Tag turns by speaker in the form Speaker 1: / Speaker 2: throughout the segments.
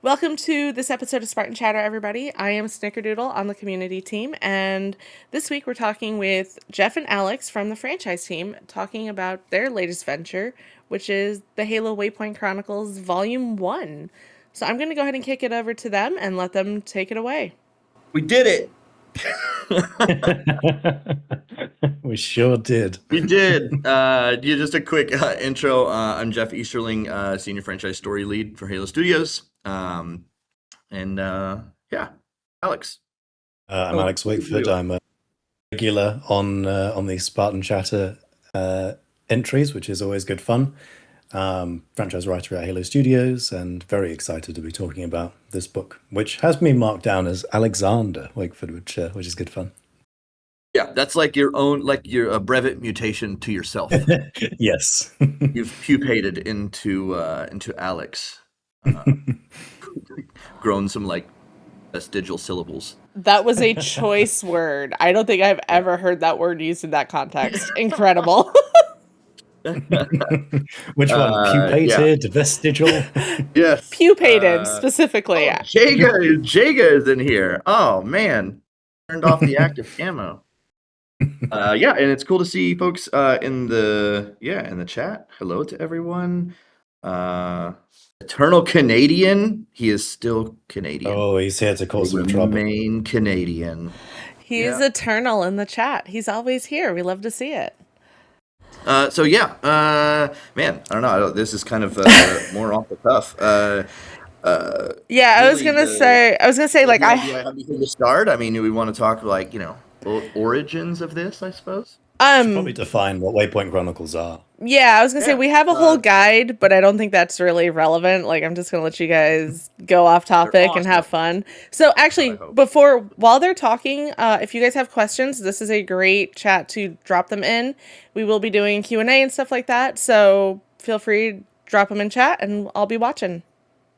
Speaker 1: Welcome to this episode of Spartan Chatter, everybody. I am Snickerdoodle on the community team, and this week we're talking with Jeff and Alex from the franchise team, talking about their latest venture, which is the Halo Waypoint Chronicles Volume 1. So I'm going to go ahead and kick it over to them and let them take it away.
Speaker 2: We did it!
Speaker 3: We sure did.
Speaker 2: We did. Just a quick intro. I'm Jeff Easterling, Senior Franchise Story Lead for Halo Studios. Alex.
Speaker 3: I'm Alex Wakeford. I'm a regular on the Spartan Chatter entries, which is always good fun. Franchise writer at Halo Studios, and very excited to be talking about this book, which has me marked down as Alexander Wakeford, which is good fun.
Speaker 2: Yeah, that's like your own, like your a brevet mutation to yourself.
Speaker 3: Yes.
Speaker 2: You've pupated into Alex. Grown some like vestigial syllables.
Speaker 1: That was a choice word. I don't think I've ever heard that word used in that context. Incredible.
Speaker 3: Which one? Pupated, vestigial?
Speaker 2: Yes.
Speaker 1: Pupated, specifically.
Speaker 2: Oh, Jaga is in here. Oh, man. Turned off the active camo. And it's cool to see folks in the chat. Hello to everyone. Eternal Canadian. He is still Canadian.
Speaker 3: Oh, he's here to cause some trouble.
Speaker 2: Remain Canadian.
Speaker 1: He's eternal in the chat. He's always here. We love to see it.
Speaker 2: Man, I don't know. This is kind of more off the cuff.
Speaker 1: I was gonna say, like,
Speaker 2: do I have anything to start? I mean, do we want to talk like origins of this? I suppose.
Speaker 3: Should probably define what Waypoint Chronicles are.
Speaker 1: Yeah, I was gonna say we have a whole guide, but I don't think that's really relevant. Like, I'm just gonna let you guys go off topic and have fun. So actually, while they're talking, if you guys have questions, this is a great chat to drop them in. We will be doing Q&A and stuff like that, so feel free to drop them in chat, and I'll be watching.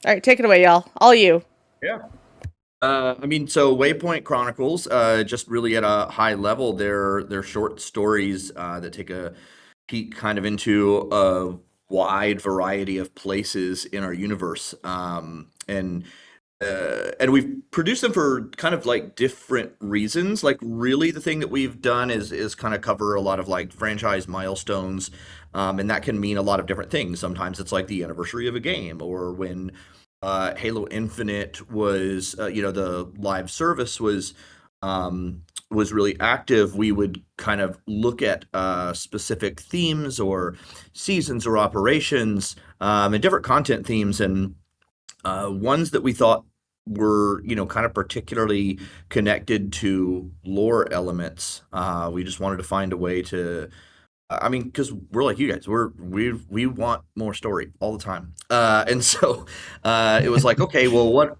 Speaker 1: All right, take it away, y'all. All you.
Speaker 2: Yeah. So Waypoint Chronicles, just really at a high level, they're short stories that take a peek kind of into a wide variety of places in our universe. And we've produced them for kind of like different reasons. Like really the thing that we've done is kind of cover a lot of like franchise milestones. And that can mean a lot of different things. Sometimes it's like the anniversary of a game, or when Halo Infinite was, the live service was really active, we would kind of look at specific themes or seasons or operations and different content themes, and ones that we thought were, kind of particularly connected to lore elements. We just wanted to find a way to, because we're like you guys, we want more story all the time, and so it was like, okay, well, what,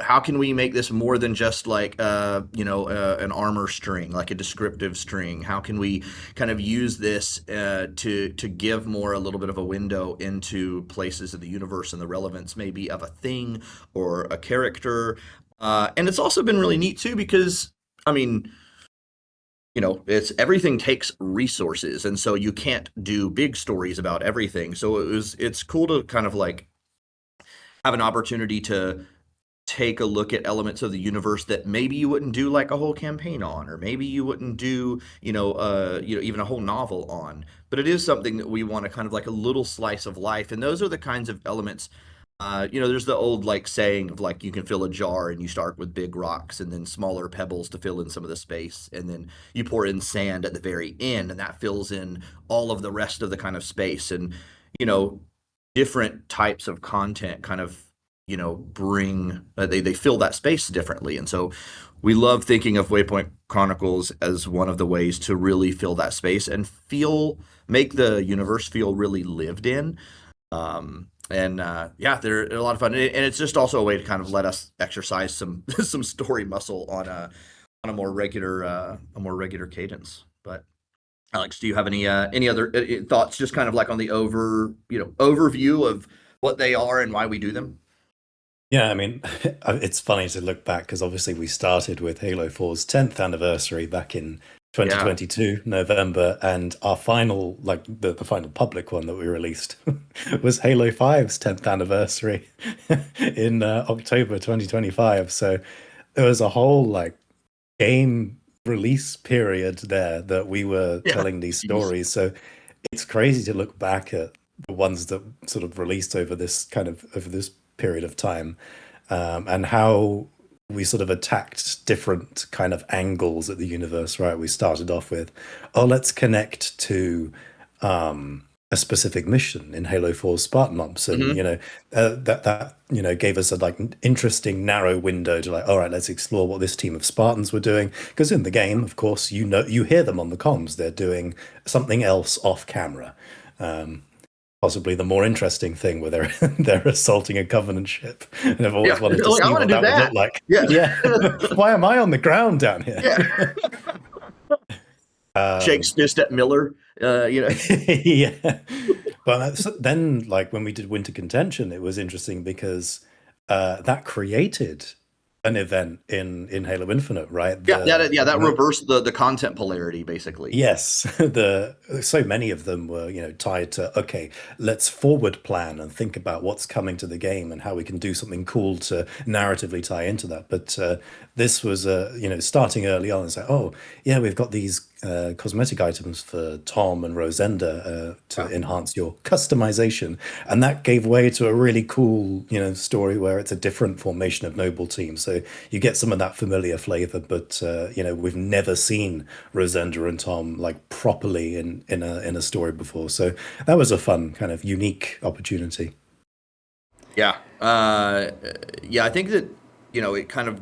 Speaker 2: how can we make this more than just like an armor string, like a descriptive string? How can we kind of use this to give more a little bit of a window into places of the universe and the relevance maybe of a thing or a character, and it's also been really neat too because it's everything takes resources, and so you can't do big stories about everything. So it's cool to kind of like have an opportunity to take a look at elements of the universe that maybe you wouldn't do like a whole campaign on, or maybe you wouldn't do even a whole novel on. But it is something that we want to kind of like a little slice of life, and those are the kinds of elements. There's the old like saying of like you can fill a jar and you start with big rocks and then smaller pebbles to fill in some of the space, and then you pour in sand at the very end and that fills in all of the rest of the kind of space. And different types of content kind of bring they fill that space differently. And so we love thinking of Waypoint Chronicles as one of the ways to really fill that space and make the universe feel really lived in. They're a lot of fun, and it's just also a way to kind of let us exercise some some story muscle on a more regular cadence. But Alex, do you have any other thoughts, just kind of like on the overview of what they are and why we do them?
Speaker 3: Yeah, it's funny to look back because obviously we started with Halo 4's 10th anniversary back in
Speaker 2: Yeah.
Speaker 3: 2022 November, and our final, like the final public one that we released was Halo 5's 10th anniversary in October 2025. So there was a whole like game release period there that we were telling these stories. So it's crazy to look back at the ones that sort of released over this period of time, and how we sort of attacked different kind of angles at the universe. Right, we started off with, oh, let's connect to a specific mission in Halo 4's Spartan Ops, and that gave us a like interesting narrow window to like, all right, let's explore what this team of Spartans were doing, because in the game, of course, you hear them on the comms, they're doing something else off camera. Possibly the more interesting thing where they're assaulting a Covenant ship, and I've always wanted to see what that would look like. Yeah. Why am I on the ground down here?
Speaker 2: Shakes fist at Miller.
Speaker 3: Yeah. But then, like when we did Winter Contention, it was interesting because that created an event in Halo Infinite, right?
Speaker 2: That reversed the content polarity, basically.
Speaker 3: Yes, so many of them were tied to, okay, let's forward plan and think about what's coming to the game and how we can do something cool to narratively tie into that. But this was starting early on and say, oh yeah, we've got these cosmetic items for Tom and Rosenda to enhance your customization, and that gave way to a really cool story where it's a different formation of noble team. So you get some of that familiar flavor, but we've never seen Rosenda and Tom like properly in a story before. So that was a fun kind of unique opportunity.
Speaker 2: Yeah, I think that it kind of,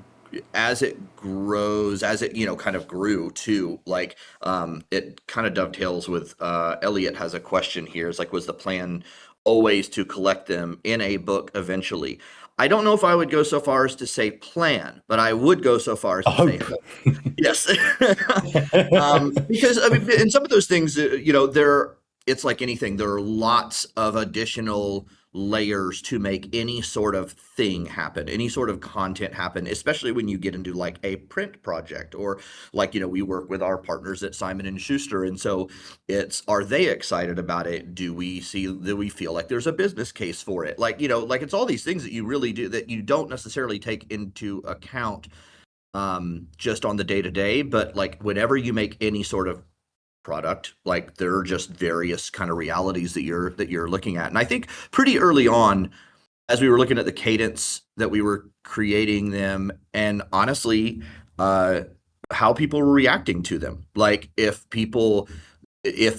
Speaker 2: as it grows, as it kind of grew too, like it kind of dovetails with Elliot has a question here. It's like, was the plan always to collect them in a book eventually? I don't know if I would go so far as to say plan, but I would go so far as to say hope. Yes. Because I mean, in some of those things, it's like anything. There are lots of additional layers to make any sort of thing happen, any sort of content happen, especially when you get into like a print project, or like, we work with our partners at Simon & Schuster. And so are they excited about it? Do we feel like there's a business case for it? Like, like it's all these things that you really do that you don't necessarily take into account just on the day-to-day, but like whenever you make any sort of product, like there are just various kind of realities that you're looking at. And I think pretty early on, as we were looking at the cadence that we were creating them, and honestly how people were reacting to them, like if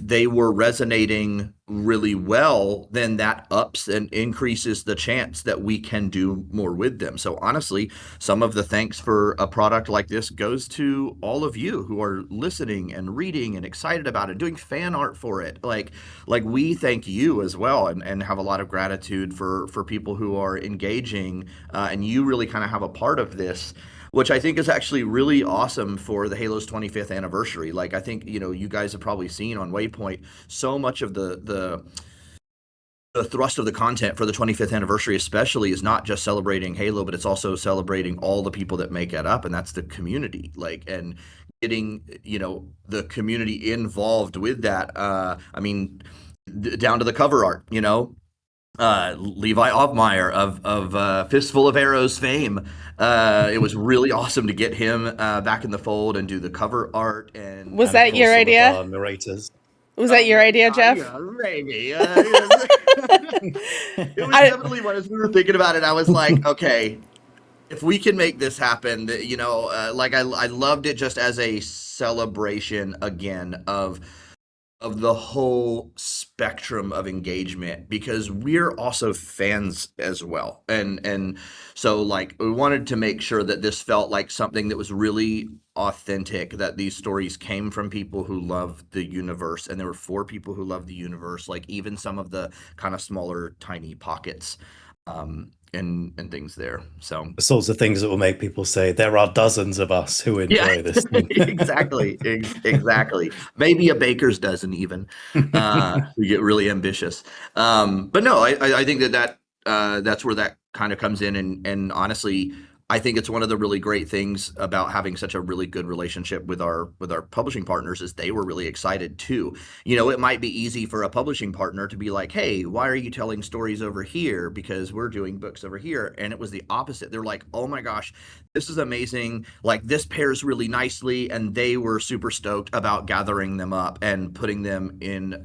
Speaker 2: they were resonating really well, then that ups and increases the chance that we can do more with them. So honestly, some of the thanks for a product like this goes to all of you who are listening and reading and excited about it, doing fan art for it. Like we thank you as well, and have a lot of gratitude for people who are engaging, and you really kind of have a part of this, which I think is actually really awesome for the Halo's 25th anniversary. Like, I think, you guys have probably seen on Waypoint, so much of the thrust of the content for the 25th anniversary especially is not just celebrating Halo, but it's also celebrating all the people that make it up, and that's the community. Like, and getting, the community involved with that. I mean, down to the cover art, Levi Obmeyer of Fistful of Arrows fame. It was really awesome to get him back in the fold and do the cover art. And
Speaker 1: was that your idea?
Speaker 3: Narrators.
Speaker 1: Was that your idea, Jeff?
Speaker 2: Yeah, maybe. It was definitely one. As we were thinking about it, I was like, okay, if we can make this happen, like I loved it just as a celebration again of the whole spectrum of engagement, because we're also fans as well. And so like we wanted to make sure that this felt like something that was really authentic, that these stories came from people who love the universe, and there were 4 people who love the universe, like even some of the kind of smaller tiny pockets and things there. So
Speaker 3: the sorts of things that will make people say there are dozens of us who enjoy this thing.
Speaker 2: Exactly. Maybe a baker's dozen even. We get really ambitious. But no, I think that's where that kind of comes in, and honestly, I think it's one of the really great things about having such a really good relationship with our publishing partners is they were really excited too. You know, it might be easy for a publishing partner to be like, "Hey, why are you telling stories over here? Because we're doing books over here." And it was the opposite. They're like, "Oh my gosh, this is amazing. Like this pairs really nicely." And they were super stoked about gathering them up and putting them in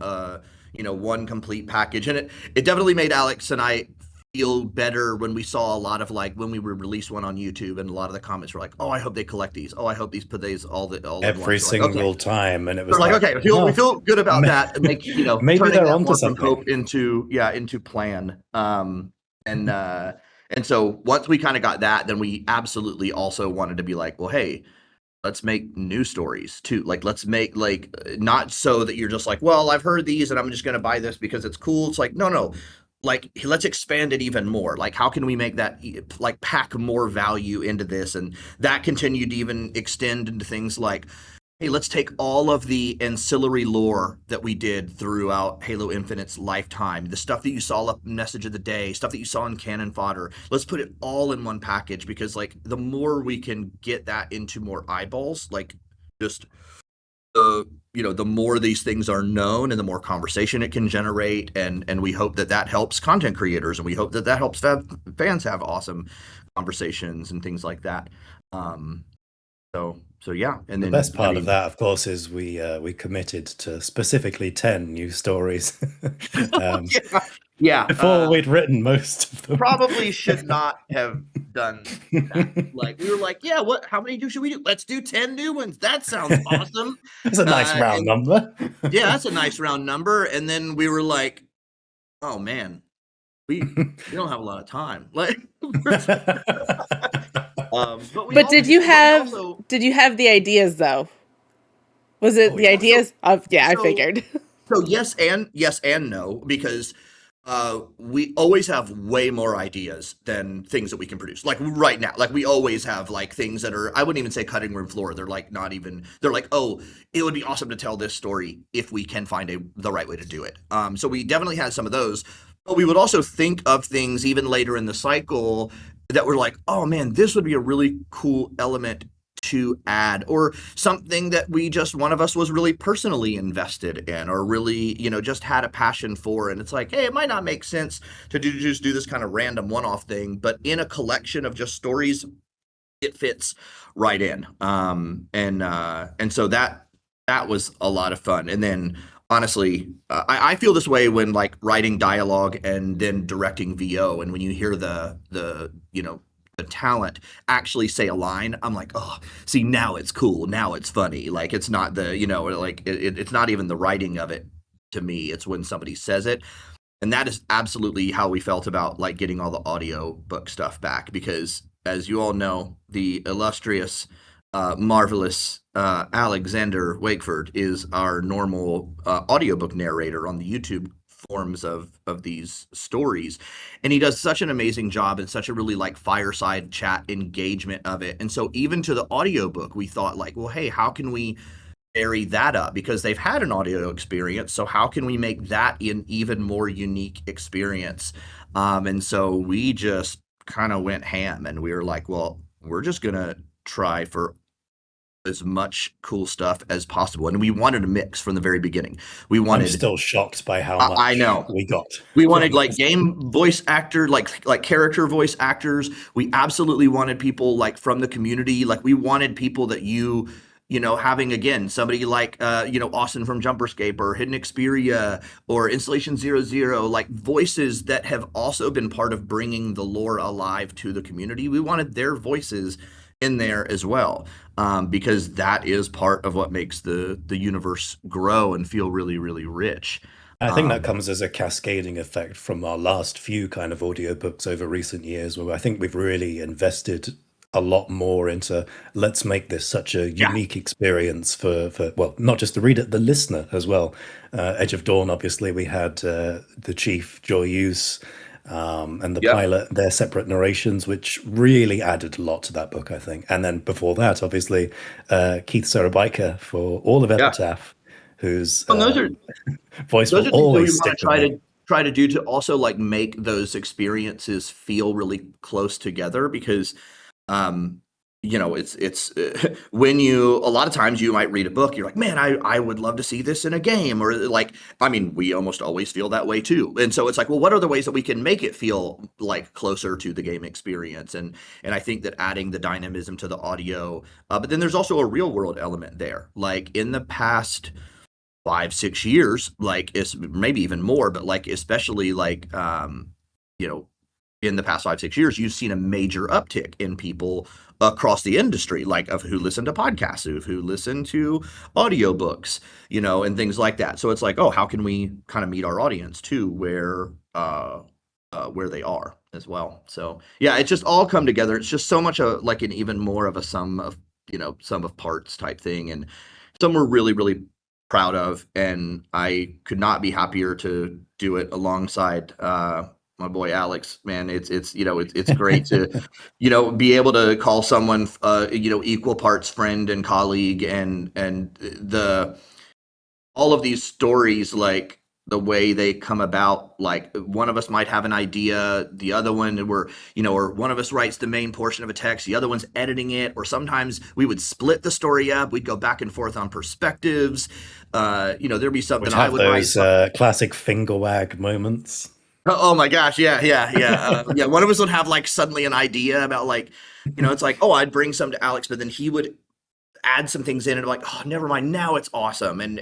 Speaker 2: one complete package. And it definitely made Alex and I feel better when we saw a lot of like when we would release one on YouTube and a lot of the comments were like, "Oh, I hope they collect these. Oh, I hope these put these all
Speaker 3: every single time." And it was
Speaker 2: like, okay, we feel good about that. And make
Speaker 3: maybe
Speaker 2: turning
Speaker 3: they're
Speaker 2: that
Speaker 3: onto
Speaker 2: warp
Speaker 3: something.
Speaker 2: of hope into plan. And so once we kind of got that, then we absolutely also wanted to be like, well, hey, let's make new stories too. Like, let's make like not so that you're just like, well, I've heard these and I'm just going to buy this because it's cool. It's like, no. Like, let's expand it even more. Like, how can we make that like pack more value into this? And that continued to even extend into things like, hey, let's take all of the ancillary lore that we did throughout Halo Infinite's lifetime, the stuff that you saw up in Message of the Day, stuff that you saw in Cannon Fodder. Let's put it all in one package because, like, the more we can get that into more eyeballs, like, just the more these things are known and the more conversation it can generate, and we hope that helps content creators, and we hope that helps fans have awesome conversations and things like that. So yeah, and then
Speaker 3: the best part of that, of course, is we committed to specifically 10 new stories.
Speaker 2: Yeah.
Speaker 3: Before we'd written most of them.
Speaker 2: Probably should not have done that. Like, we were like, yeah, how many should we do? Let's do 10 new ones. That sounds awesome.
Speaker 3: It's a nice round number.
Speaker 2: Yeah, that's a nice round number. And then we were like, oh man, we don't have a lot of time. Like,
Speaker 1: but did you have the ideas though? Was it the ideas? I figured.
Speaker 2: So yes and no, because we always have way more ideas than things that we can produce. Like right now, like we always have like things that are, I wouldn't even say cutting room floor. They're like they're like, oh, it would be awesome to tell this story if we can find the right way to do it. So we definitely had some of those, but we would also think of things even later in the cycle that were like, oh man, this would be a really cool element to add, or something that one of us was really personally invested in, or really, just had a passion for. And it's like, hey, it might not make sense to just do this kind of random one-off thing, but in a collection of just stories, it fits right in. And so that was a lot of fun. And then honestly, I feel this way when like writing dialogue and then directing VO, and when you hear the talent actually say a line, I'm like, oh, see, now it's cool, now it's funny. Like, it's not it's not even the writing of it to me, it's when somebody says it. And that is absolutely how we felt about like getting all the audio book stuff back, because as you all know, the illustrious marvelous Alexander Wakeford is our normal audiobook narrator on the YouTube forms of these stories, and he does such an amazing job and such a really like fireside chat engagement of it. And so even to the audiobook, we thought like, well, hey, how can we marry that up, because they've had an audio experience, so how can we make that an even more unique experience? And so we just kind of went ham, and we were like, well, we're just gonna try for as much cool stuff as possible, and we wanted a mix from the very beginning. I'm
Speaker 3: still shocked by how much
Speaker 2: I know
Speaker 3: we got.
Speaker 2: We wanted like game voice actor, like character voice actors. We absolutely wanted people like from the community. Like, we wanted people that having again somebody like Austin from Jumperscape or Hidden Xperia or Installation 00, like voices that have also been part of bringing the lore alive to the community. We wanted their voices in there as well, because that is part of what makes the universe grow and feel really, really rich.
Speaker 3: I think that comes as a cascading effect from our last few kind of audiobooks over recent years, where I think we've really invested a lot more into let's make this such a unique experience for well, not just the reader, the listener as well. Edge of Dawn, obviously, we had the Chief, Joy Use, and the pilot, their separate narrations, which really added a lot to that book, I think. And then before that, obviously, Keith Sarabica for all of Epitaph, whose voice will always stick with me.
Speaker 2: Try to do to also like make those experiences feel really close together, because it's when a lot of times you might read a book, you're like, man, I would love to see this in a game, or like, I mean, we almost always feel that way too. And so it's like, well, what are the ways that we can make it feel like closer to the game experience? And I think that adding the dynamism to the audio, but then there's also a real world element there. Like in the past 5-6 years, like it's maybe even more, but like especially like in the past 5-6 years, you've seen a major uptick in people across the industry, like of who listen to podcasts, who listen to audiobooks, and things like that. So it's like, oh, how can we kind of meet our audience too, where they are as well. So yeah, it's just all come together. It's just so much like an even more of a sum of parts type thing, and some we're really, really proud of. And I could not be happier to do it alongside my boy Alex. Man, it's great to be able to call someone equal parts friend and colleague, and all of these stories, like the way they come about, like one of us might have an idea, the other one or one of us writes the main portion of a text, the other one's editing it, or sometimes we would split the story up, we'd go back and forth on perspectives. There'd be something I would
Speaker 3: write. Classic finger wag moments.
Speaker 2: Oh my gosh, yeah. Yeah, one of us would have like suddenly an idea about like, it's like, oh, I'd bring some to Alex, but then he would add some things in and like, oh, never mind, now it's awesome. And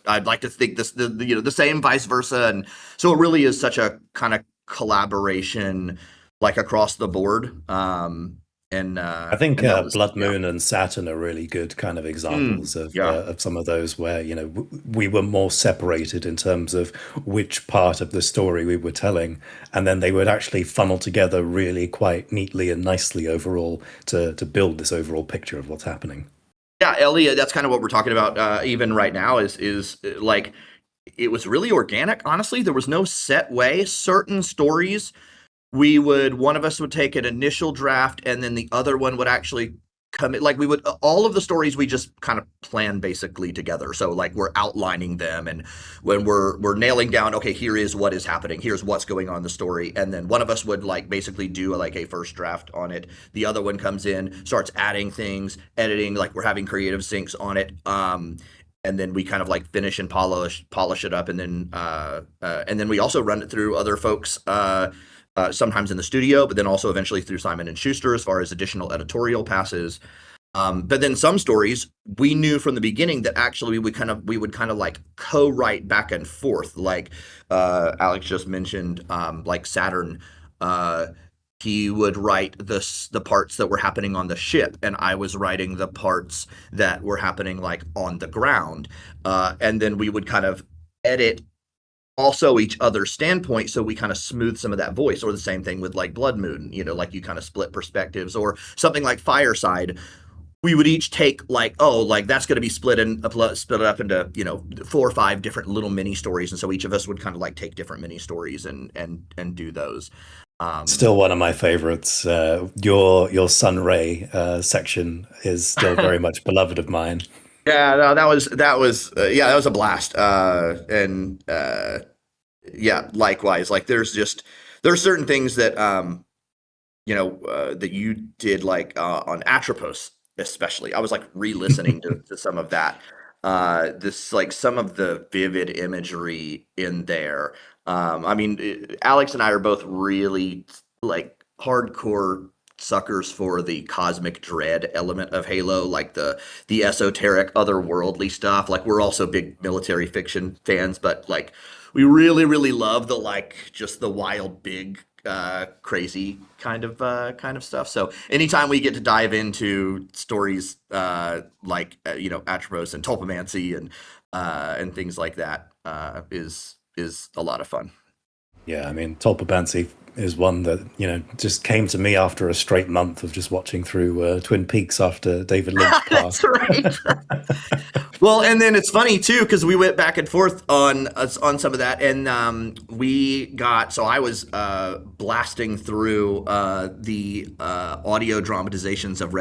Speaker 2: I'd like to think the same, vice versa. And so it really is such a kind of collaboration like across the board. I
Speaker 3: think Blood Moon and Saturn are really good kind of examples of some of those where we were more separated in terms of which part of the story we were telling, and then they would actually funnel together really quite neatly and nicely overall to build this overall picture of what's happening.
Speaker 2: Yeah, Ellie, that's kind of what we're talking about even right now is like, it was really organic. Honestly, there was no set way. Certain stories, one of us would take an initial draft, and then the other one would actually come in. Like all of the stories we just kind of plan basically together. So like we're outlining them, and when we're nailing down, okay, here is what is happening, here's what's going on in the story, and then one of us would like basically do like a first draft on it. The other one comes in, starts adding things, editing, like we're having creative syncs on it. And then we kind of like finish and polish it up, and then we also run it through other folks. Sometimes in the studio, but then also eventually through Simon & Schuster as far as additional editorial passes. But then some stories we knew from the beginning that actually we would kind of like co-write back and forth. Like Alex just mentioned, like Saturn, he would write the parts that were happening on the ship, and I was writing the parts that were happening like on the ground. And then we would kind of edit also each other's standpoint, so we kind of smooth some of that voice. Or the same thing with like Blood Moon, like you kind of split perspectives. Or something like Fireside, we would each take like, oh, like that's going to be split up into 4 or 5 different little mini stories, and so each of us would kind of like take different mini stories and do those.
Speaker 3: Still one of my favorites. Your Sun Ray section is still very much beloved of mine.
Speaker 2: Yeah, no, that was a blast. Likewise. Like there's certain things that that you did, like on Atropos especially. I was like re-listening to some of that. This like some of the vivid imagery in there. I mean, Alex and I are both really like hardcore suckers for the cosmic dread element of Halo, like the esoteric otherworldly stuff. Like we're also big military fiction fans, but like we really, really love the like just the wild, big, crazy kind of stuff. So anytime we get to dive into stories like Atropos and Tulpomancy and things like that is a lot of fun.
Speaker 3: Yeah, I mean, Tulpomancy is one that just came to me after a straight month of just watching through Twin Peaks after David Lynch passed.
Speaker 2: That's right. Well, and then it's funny too because we went back and forth on some of that, and I was blasting through the audio dramatizations of the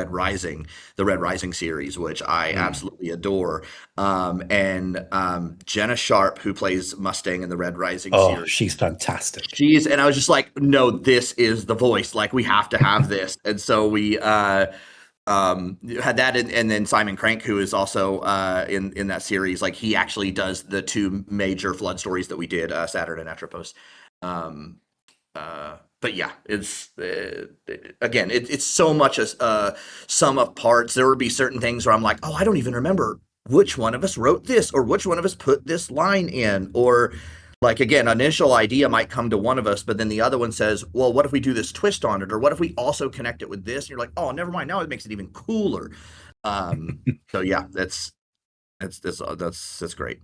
Speaker 2: Red Rising series, which I absolutely adore. And Jenna Sharp, who plays Mustang in the Red Rising series,
Speaker 3: she's fantastic.
Speaker 2: And I was just like, no, this is the voice. Like, we have to have this, and so we. Had that, and then Simon Crank, who is also in that series, like he actually does the two major flood stories that we did, Saturn and Atropos. But yeah, it's again, it's so much a sum of parts. There would be certain things where I'm like, oh, I don't even remember which one of us wrote this, or which one of us put this line in, or like, again, initial idea might come to one of us, but then the other one says, well, what if we do this twist on it? Or what if we also connect it with this? And you're like, oh, never mind. Now it makes it even cooler. So yeah, that's great.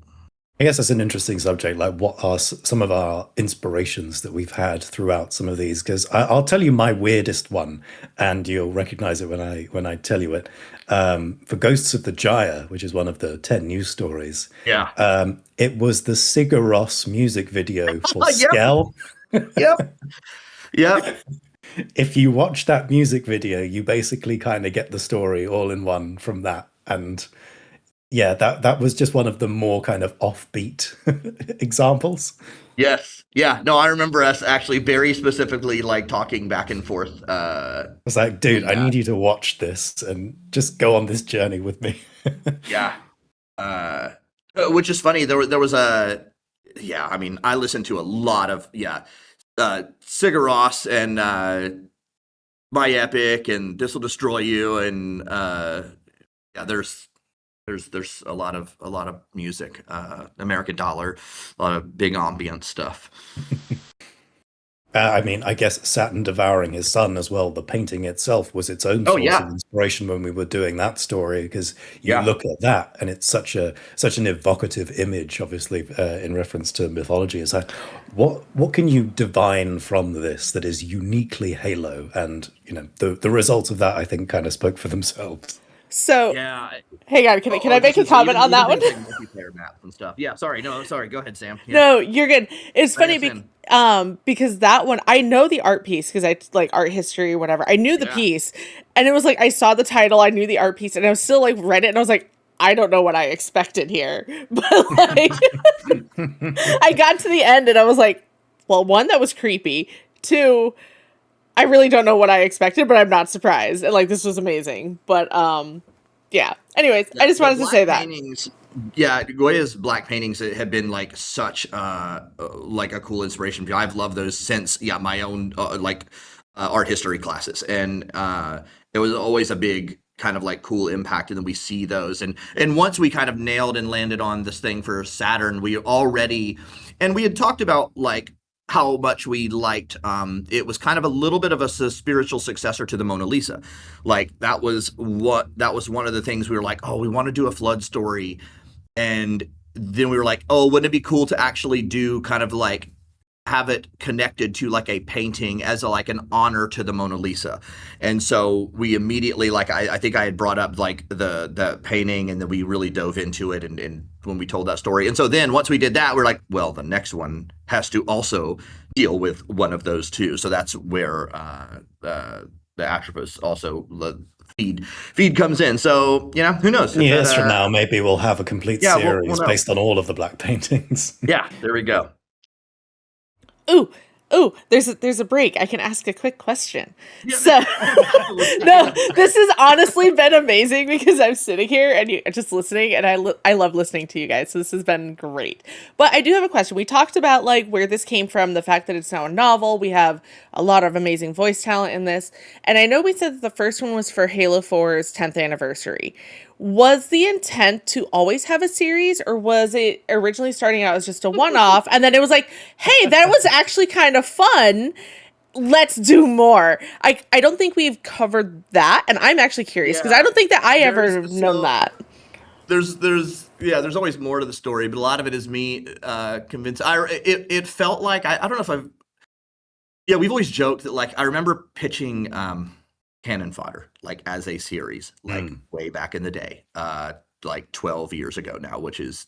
Speaker 3: I guess that's an interesting subject. Like, what are some of our inspirations that we've had throughout some of these? Because I'll tell you my weirdest one, and you'll recognize it when I tell you it. For Ghosts of the Gyre, which is one of the 10 news stories.
Speaker 2: Yeah.
Speaker 3: It was the Sigur Rós music video for Skell.
Speaker 2: Yep. Yep.
Speaker 3: If you watch that music video, you basically kind of get the story all in one from that. And yeah, that was just one of the more kind of offbeat examples.
Speaker 2: Yes. Yeah. No, I remember us actually very specifically like talking back and forth.
Speaker 3: I was like, dude, I need you to watch this and just go on this journey with me.
Speaker 2: Yeah. Which is funny. There was I listened to a lot of Sigur Rós and My Epic and This'll Destroy You, and there's a lot of music, American Dollar, a lot of big ambient stuff.
Speaker 3: I guess Saturn devouring his son as well. The painting itself was its own source of inspiration when we were doing that story, because you look at that and it's such an evocative image, obviously, in reference to mythology. It's like, what can you divine from this that is uniquely Halo? And the results of that, I think, kind of spoke for themselves.
Speaker 1: So, hang on, can I make a comment on that one?
Speaker 2: Multiplayer maps and stuff. Yeah, sorry. Go ahead, Sam. Yeah.
Speaker 1: No, you're good. It's funny because that one, I know the art piece because I like art history or whatever. I knew the piece, and it was like I saw the title, I knew the art piece, and I was still like read it, and I was like, I don't know what I expected here, but like I got to the end, and I was like, well, one, that was creepy. Two, I really don't know what I expected, but I'm not surprised. And like, this was amazing. But yeah. Anyways, I just wanted to say that.
Speaker 2: Goya's black paintings have been like such like a cool inspiration. I've loved those since my own art history classes, and it was always a big kind of like cool impact. And then we see those, and once we kind of nailed and landed on this thing for Saturn, we had talked about like how much we liked it was kind of a little bit of a spiritual successor to the Mona Lisa. Like that was one of the things we were like, oh, we want to do a flood story. And then we were like, oh, wouldn't it be cool to actually do kind of like have it connected to like a painting as like an honor to the Mona Lisa. And so we immediately, like, I think I had brought up like the painting, and then we really dove into it and when we told that story. And so then once we did that, we're like, well, the next one has to also deal with one of those two. So that's where the Atropos also feed comes in. So, who knows?
Speaker 3: Years from now, maybe we'll have a complete series based on all of the black paintings.
Speaker 2: Yeah, there we go.
Speaker 1: Ooh, there's a break. I can ask a quick question. Yeah. So, no, this has honestly been amazing because I'm sitting here and you're just listening, and I love listening to you guys. So this has been great. But I do have a question. We talked about like where this came from, the fact that it's now a novel. We have a lot of amazing voice talent in this, and I know we said that the first one was for Halo 4's 10th anniversary. Was the intent to always have a series, or was it originally starting out as just a one-off, and then it was like, hey, that was actually kind of fun, let's do more? I don't think we've covered that, and I'm actually curious because I don't think that I ever known that.
Speaker 2: There's always more to the story, but a lot of it is me convinced. It felt like I don't know if we've always joked that like I remember pitching Cannon Fodder like as a series like way back in the day like 12 years ago now, which is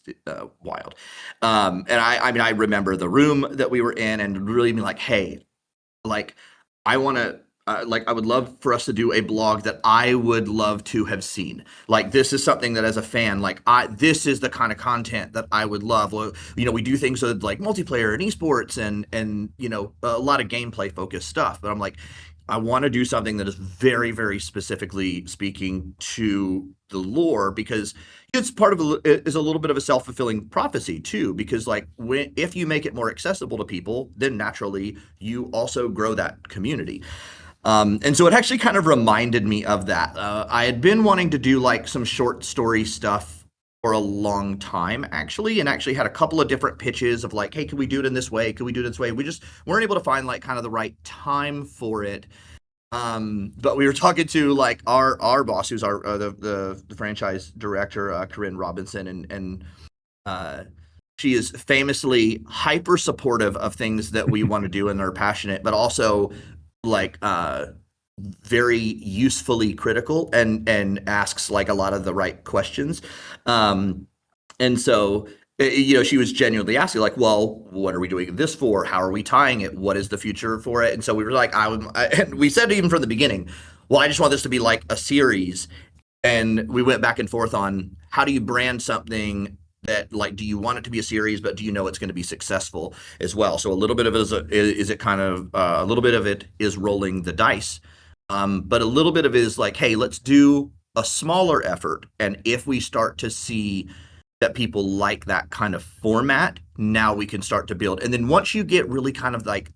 Speaker 2: wild. And I mean, I remember the room that we were in and really being like, hey, like, I want to, like, I would love for us to do a blog that I would love to have seen. Like, this is something that as a fan, like, this is the kind of content that I would love. Well, you know, we do things with like multiplayer and esports and, you know, a lot of gameplay focused stuff. But I'm like, I want to do something that is very, very specifically speaking to the lore, because it's part of is a little bit of a self-fulfilling prophecy too, because like if you make it more accessible to people, then naturally you also grow that community. And so it actually kind of reminded me of that. I had been wanting to do like some short story stuff for a long time, actually, and actually had a couple of different pitches of like, hey, could we do it in this way? Could we do it this way? We just weren't able to find like kind of the right time for it. But we were talking to like our boss, who's our the franchise director, Corinne Robinson, and she is famously hyper supportive of things that we want to do and are passionate, but also like very usefully critical and asks like a lot of the right questions. And so, you know, she was genuinely asking like, well, what are we doing this for? How are we tying it? What is the future for it? And so we were like, and we said even from the beginning, well, I just want this to be like a series. And we went back and forth on how do you brand something that, like, do you want it to be a series, but do you know it's going to be successful as well? So a little bit of it is it kind of a little bit of it is rolling the dice, but a little bit of it is like, hey, let's do a smaller effort, and if we start to see that people like that kind of format, now we can start to build. And then once you get really kind of like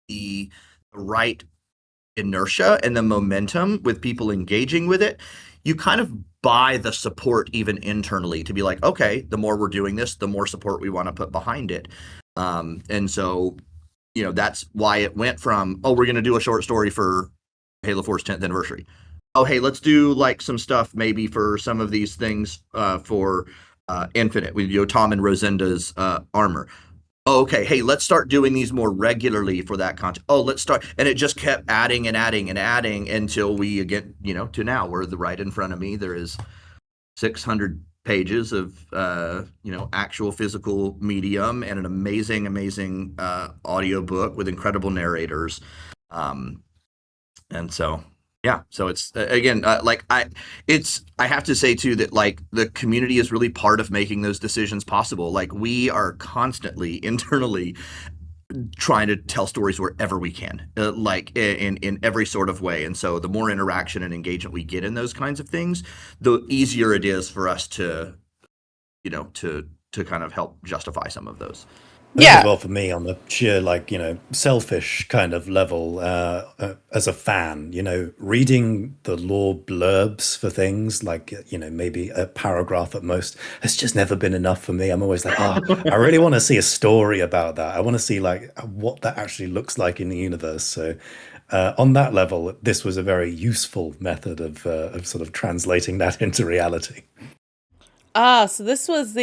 Speaker 2: the right inertia and the momentum with people engaging with it, you kind of buy the support even internally to be like, okay, the more we're doing this, the more support we want to put behind it. And so, you know, that's why it went from, oh, we're going to do a short story for Halo 4's 10th anniversary. Oh, hey, let's do like some stuff maybe for some of these things for Infinite, with, you know, Tom and Rosenda's armor. Oh, okay, hey, let's start doing these more regularly for that content. Oh, let's start. And it just kept adding and adding and adding until we get, you know, to now where right in front of me, there is 600 pages of, you know, actual physical medium and an amazing, amazing audio book with incredible narrators. And so, yeah, so it's again, like I have to say too that like the community is really part of making those decisions possible. Like we are constantly internally trying to tell stories wherever we can, like in every sort of way. And so the more interaction and engagement we get in those kinds of things, the easier it is for us to, you know, to kind of help justify some of those.
Speaker 3: As well for me on the sheer, like, you know, selfish kind of level, as a fan, you know, reading the lore blurbs for things like, you know, maybe a paragraph at most has just never been enough for me. I'm always like, oh, I really want to see a story about that. I want to see like what that actually looks like in the universe. So on that level, this was a very useful method of sort of translating that into reality.
Speaker 1: So this was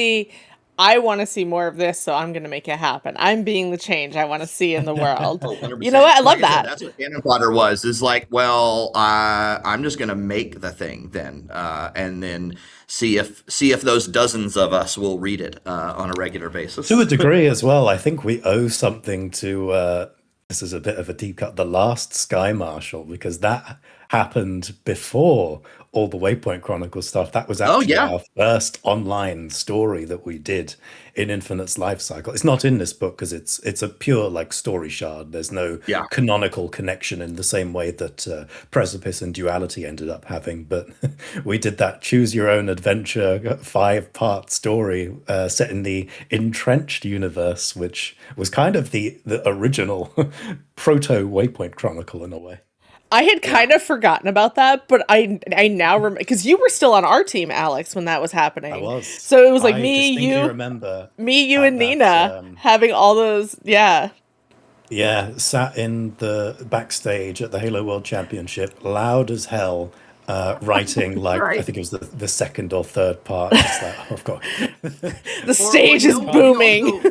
Speaker 1: I want to see more of this, so I'm going to make it happen. I'm being the change I want to see in the world.
Speaker 2: Oh, 100%.
Speaker 1: You know what? I love that.
Speaker 2: That's what Cannon Fodder was. Is like, well, I'm just going to make the thing then, and then see if those dozens of us will read it on a regular basis.
Speaker 3: To a degree as well, I think we owe something to. This is a bit of a deep cut. The last Sky Marshal, because that happened before all the Waypoint Chronicles stuff. That was actually our first online story that we did in Infinite's life cycle. It's not in this book because it's a pure like story shard. There's no canonical connection in the same way that Precipice and Duality ended up having. But we did that choose your own adventure 5-part story set in the Entrenched universe, which was kind of the original proto Waypoint Chronicle in a way.
Speaker 1: I had kind of forgotten about that, but I now remember, because you were still on our team, Alex, when that was happening.
Speaker 3: I was.
Speaker 1: So it was like me, you, and Nina having all those, Yeah,
Speaker 3: sat in the backstage at the Halo World Championship, loud as hell, writing like I think it was the second or third part. Just like, oh god,
Speaker 1: the stage is booming.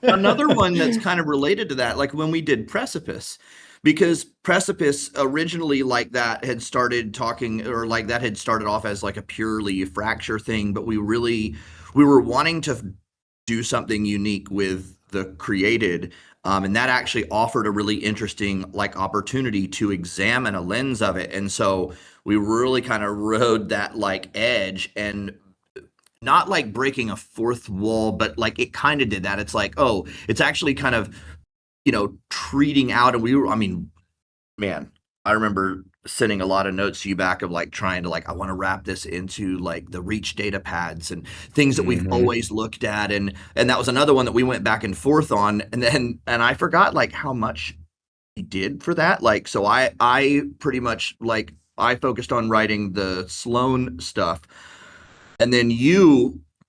Speaker 2: Another one that's kind of related to that, like when we did Precipice. because Precipice originally like that had started talking, or like that had started off as like a purely fracture thing, but we were wanting to do something unique with the created, and that actually offered a really interesting like opportunity to examine a lens of it. And so we really kind of rode that like edge, and not like breaking a fourth wall, but like it kind of did that. It's like, oh, it's actually kind of, treating out. And we were, I mean, man, I remember sending a lot of notes to you back of like trying to like, I want to wrap this into like the reach data pads and things that we've always looked at. And that was another one that we went back and forth on. And I forgot like how much he did for that. Like, so I pretty much like, I focused on writing the Sloan stuff. And then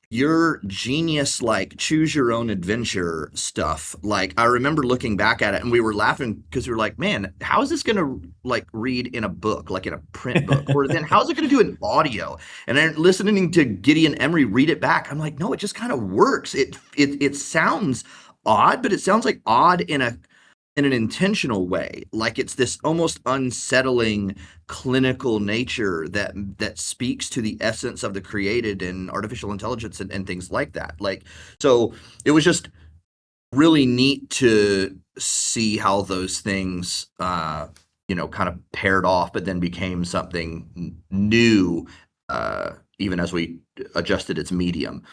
Speaker 2: your genius, like choose your own adventure stuff. Like I remember looking back at it and we were laughing because we were like, man, how is this going to like read in a book, like in a print book? Or then how's it going to do an audio? And then listening to Gideon Emery read it back, I'm like, no, it just kind of works. It sounds odd, but it sounds like odd in an intentional way. Like it's this almost unsettling clinical nature that speaks to the essence of the created and artificial intelligence and things like that. Like, so it was just really neat to see how those things, kind of paired off, but then became something new, even as we adjusted its medium.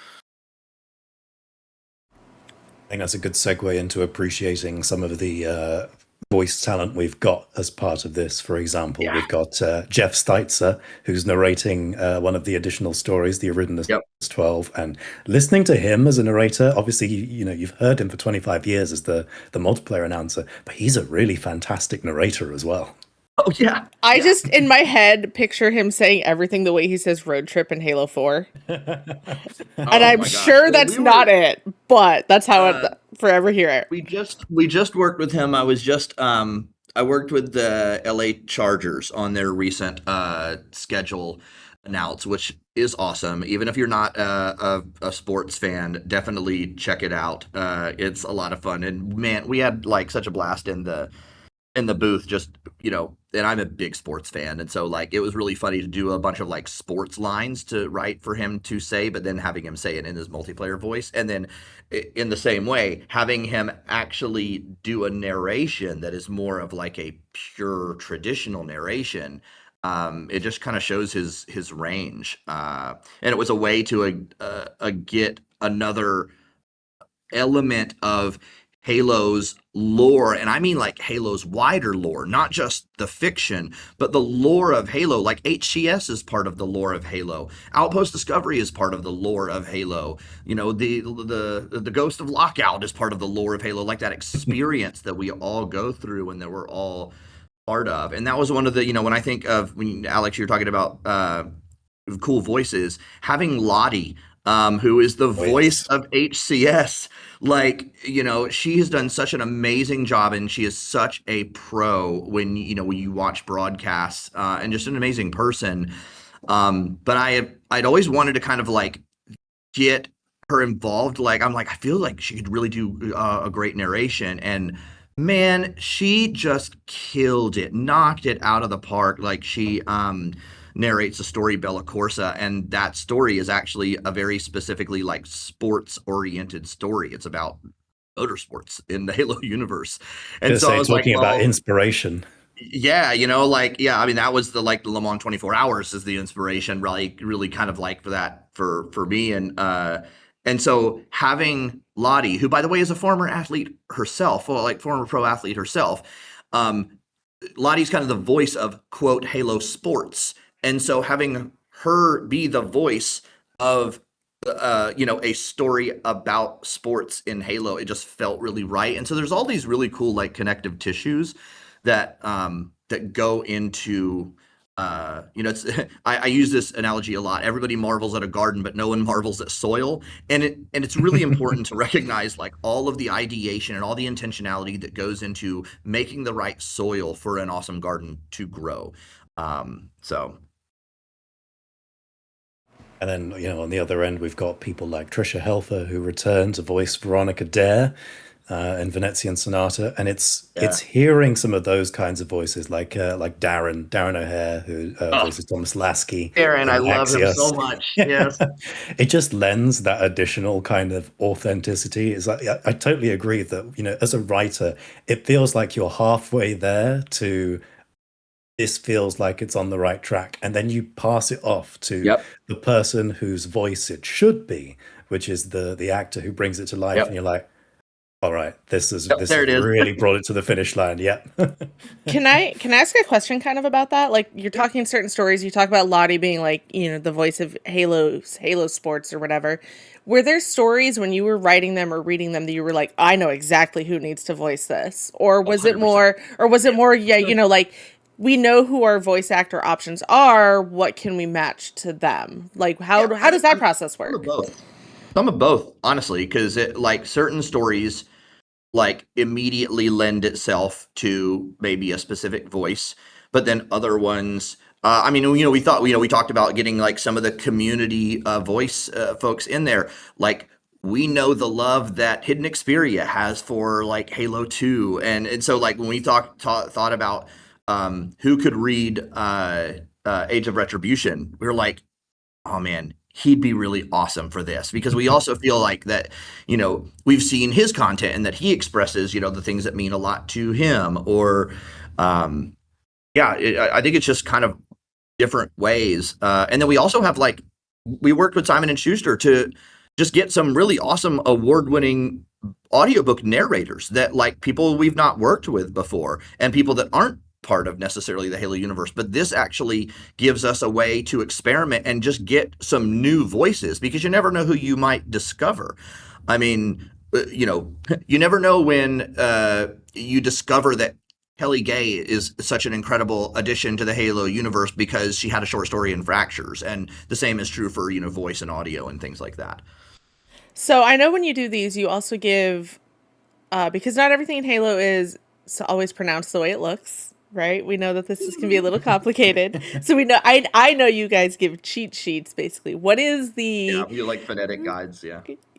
Speaker 3: I think that's a good segue into appreciating some of the voice talent we've got as part of this. For example, we've got Jeff Steitzer, who's narrating one of the additional stories, the Eridanus 12, and listening to him as a narrator, obviously, you've heard him for 25 years as the multiplayer announcer, but he's a really fantastic narrator as well.
Speaker 2: Oh, yeah.
Speaker 1: I just, in my head, picture him saying everything the way he says road trip in Halo 4. And I'm sure that's not it, but that's how it forever hear it.
Speaker 2: We just worked with him. I worked with the LA Chargers on their recent schedule announce, which is awesome. Even if you're not a sports fan, definitely check it out. It's a lot of fun. And man, we had like such a blast in the booth, just, and I'm a big sports fan. And so like, it was really funny to do a bunch of like sports lines to write for him to say, but then having him say it in his multiplayer voice. And then in the same way, having him actually do a narration that is more of like a pure traditional narration. It just kind of shows his range. And it was a way to get another element of Halo's lore, and I mean like Halo's wider lore, not just the fiction, but the lore of Halo. Like HCS is part of the lore of Halo. Outpost Discovery is part of the lore of Halo. The Ghost of Lockout is part of the lore of Halo. Like that experience that we all go through and that we're all part of. And that was one of the, when I think of when Alex, you're talking about cool voices, having Lottie, who is the voice of HCS. Like, she has done such an amazing job, and she is such a pro when you watch broadcasts, and just an amazing person. But I'd always wanted to kind of like get her involved. Like, I'm like, I feel like she could really do a great narration. And man, she just killed it, knocked it out of the park. Like she, narrates the story Bella Corsa, and that story is actually a very specifically like sports oriented story. It's about motorsports in the Halo universe. And so I was
Speaker 3: talking about inspiration.
Speaker 2: Yeah, I mean, that was the Le Mans 24 Hours is the inspiration, really kind of like for that for me. And so having Lottie, who by the way is a former athlete herself, former pro athlete herself, Lottie's kind of the voice of quote Halo sports. And so having her be the voice of, a story about sports in Halo, it just felt really right. And so there's all these really cool, like connective tissues that go into, it's, I use this analogy a lot. Everybody marvels at a garden, but no one marvels at soil. And it's really important to recognize like all of the ideation and all the intentionality that goes into making the right soil for an awesome garden to grow.
Speaker 3: And then, on the other end, we've got people like Trisha Helfer, who returned to voice Veronica Dare. and Venezian Sonata, and it's hearing some of those kinds of voices, like Darren O'Hare, who voices Thomas Lasky.
Speaker 2: Darren, I
Speaker 3: in
Speaker 2: love him
Speaker 3: Axios.
Speaker 2: so much. Yes.
Speaker 3: It just lends that additional kind of authenticity. It's like, I totally agree that, as a writer, it feels like you're halfway there to this feels like it's on the right track, and then you pass it off to the person whose voice it should be, which is the actor who brings it to life, and you're like, all right, this has really brought it to the finish line.
Speaker 1: Can I ask a question kind of about that? Like, you're talking certain stories, you talk about Lottie being like, the voice of Halo Sports or whatever. Were there stories when you were writing them or reading them that you were like, I know exactly who needs to voice this? Or was 100%. It more, like, we know who our voice actor options are, what can we match to them? Like, how does that process work?
Speaker 2: Some of both, honestly, because certain stories immediately lend itself to maybe a specific voice, but then other ones, we talked about getting some of the community voice folks in there. We know the love that Hidden Xperia has for Halo 2, and so when we thought about who could read Age of Retribution, we were like, oh man, he'd be really awesome for this, because we also feel like that, we've seen his content and that he expresses, the things that mean a lot to him, or, I think it's just kind of different ways. And then we also have we worked with Simon & Schuster to just get some really awesome award-winning audiobook narrators that people we've not worked with before, and people that aren't part of necessarily the Halo universe, but this actually gives us a way to experiment and just get some new voices, because you never know who you might discover. I mean, you never know when you discover that Kelly Gay is such an incredible addition to the Halo universe because she had a short story in Fractures, and the same is true for voice and audio and things like that.
Speaker 1: So I know when you do these, you also give because not everything in Halo is always pronounced the way it looks. Right, we know that this can be a little complicated, so we know. I know you guys give cheat sheets. Basically, what is the
Speaker 2: we do phonetic guides?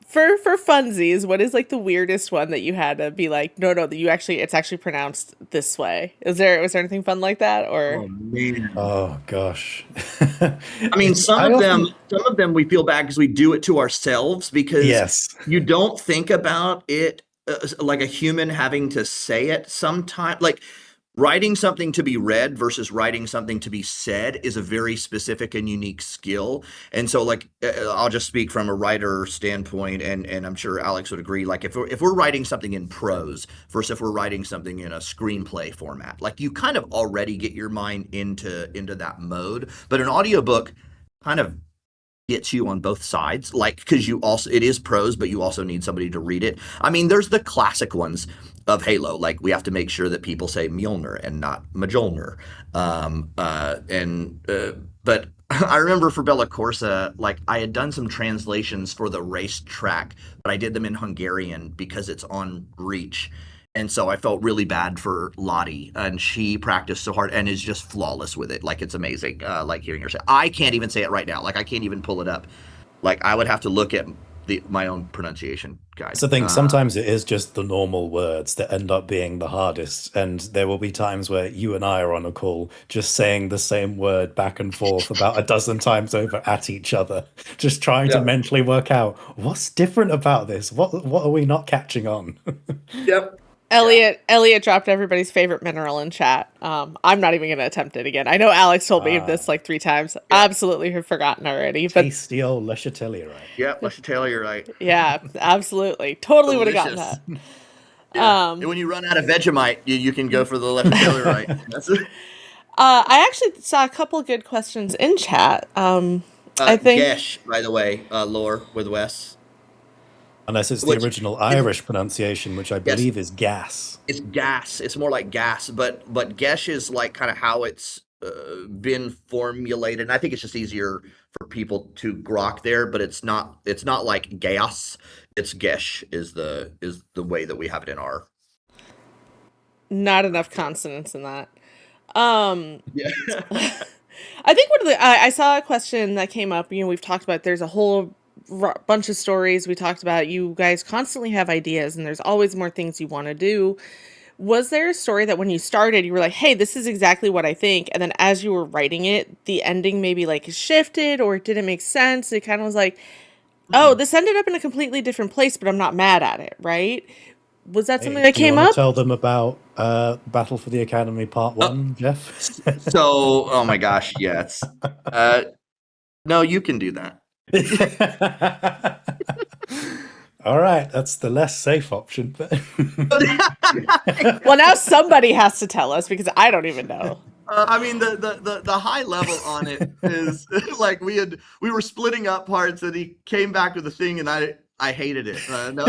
Speaker 1: For funsies, what is the weirdest one that you had to be like, no, that it's actually pronounced this way? Was there anything fun like that, or?
Speaker 2: Oh man!
Speaker 3: Oh gosh!
Speaker 2: I mean, some of them we feel bad because we do it to ourselves, because you don't think about it like a human having to say it sometimes. Writing something to be read versus writing something to be said is a very specific and unique skill. And so I'll just speak from a writer standpoint, and I'm sure Alex would agree. If we're writing something in prose versus if we're writing something in a screenplay format, you kind of already get your mind into that mode. But an audiobook kind of gets you on both sides, because it is prose, but you also need somebody to read it. I mean, there's the classic ones of Halo, we have to make sure that people say Mjolnir and not Mjolnir. But I remember for Bella Corsa, I had done some translations for the racetrack, but I did them in Hungarian because it's on Reach. And so I felt really bad for Lottie, and she practiced so hard and is just flawless with it. It's amazing. Hearing her say, I can't even say it right now. I can't even pull it up. I would have to look at my own pronunciation guide.
Speaker 3: It's the thing. Sometimes it is just the normal words that end up being the hardest, and there will be times where you and I are on a call just saying the same word back and forth about a dozen times over at each other, just trying to mentally work out what's different about this. What are we not catching on?
Speaker 2: Yep.
Speaker 1: Elliot dropped everybody's favorite mineral in chat. I'm not even going to attempt it again. I know Alex told me this 3 times. Absolutely have forgotten already.
Speaker 3: Tasty old Le Chatellierite.
Speaker 2: Yeah, Le Chatellierite.
Speaker 1: Yeah, absolutely. Totally would have gotten that.
Speaker 2: And when you run out of Vegemite, you can go for the Le Chatellierite.
Speaker 1: I actually saw a couple of good questions in chat. I think
Speaker 2: Gesh, by the way, lore with Wes.
Speaker 3: Unless it's the original Irish pronunciation, which I believe is gas.
Speaker 2: It's gas. It's more like gas, but Gesh is kind of how it's been formulated. And I think it's just easier for people to grok there, but it's not like gas. It's Gesh is the way that we have it in our.
Speaker 1: Not enough consonants in that.
Speaker 2: Yeah.
Speaker 1: I think one of the I saw a question that came up. We've talked about there's a whole bunch of stories. We talked about you guys constantly have ideas and there's always more things you want to do. Was there a story that when you started, you were like, hey, this is exactly what I think, and then as you were writing it, the ending maybe like shifted or it didn't make sense? It kind of was like, oh, this ended up in a completely different place, but I'm not mad at it, right? Was that something that
Speaker 3: Do you
Speaker 1: came
Speaker 3: want
Speaker 1: up?
Speaker 3: to tell them about Battle for the Academy Part 1, Jeff?
Speaker 2: So, oh my gosh, yes. No, you can do that.
Speaker 3: All right, that's the less safe option.
Speaker 1: Well, now somebody has to tell us because I don't even know.
Speaker 2: I mean, the high level on it is like we were splitting up parts, and he came back with a thing, and I hated it. No.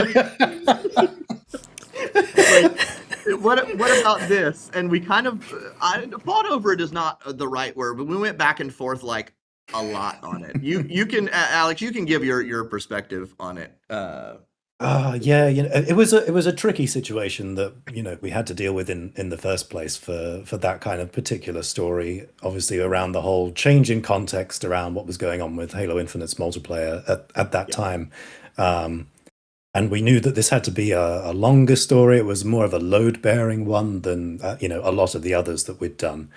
Speaker 2: Like, what about this? And we kind of I fought over it is not the right word, but we went back and forth like a lot on it. You can Alex, you can give your perspective on it.
Speaker 3: Yeah, it was a tricky situation that we had to deal with in the first place for that kind of particular story. Obviously, around the whole change in context around what was going on with Halo Infinite's multiplayer at that time. And we knew that this had to be a longer story. It was more of a load-bearing one than a lot of the others that we'd done.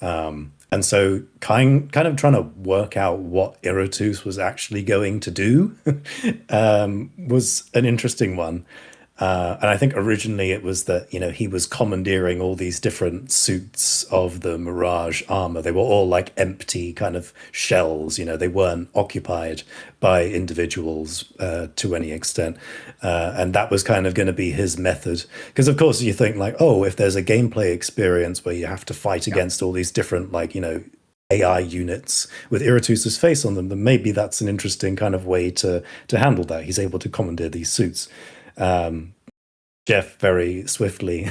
Speaker 3: And so kind of trying to work out what Iratus was actually going to do was an interesting one. And I think originally it was that, he was commandeering all these different suits of the Mirage armor. They were all like empty kind of shells, they weren't occupied by individuals to any extent. And that was kind of going to be his method. Because, of course, you think like, oh, if there's a gameplay experience where you have to fight against all these different, like, AI units with Iratus's face on them, then maybe that's an interesting kind of way to handle that. He's able to commandeer these suits. Jeff very swiftly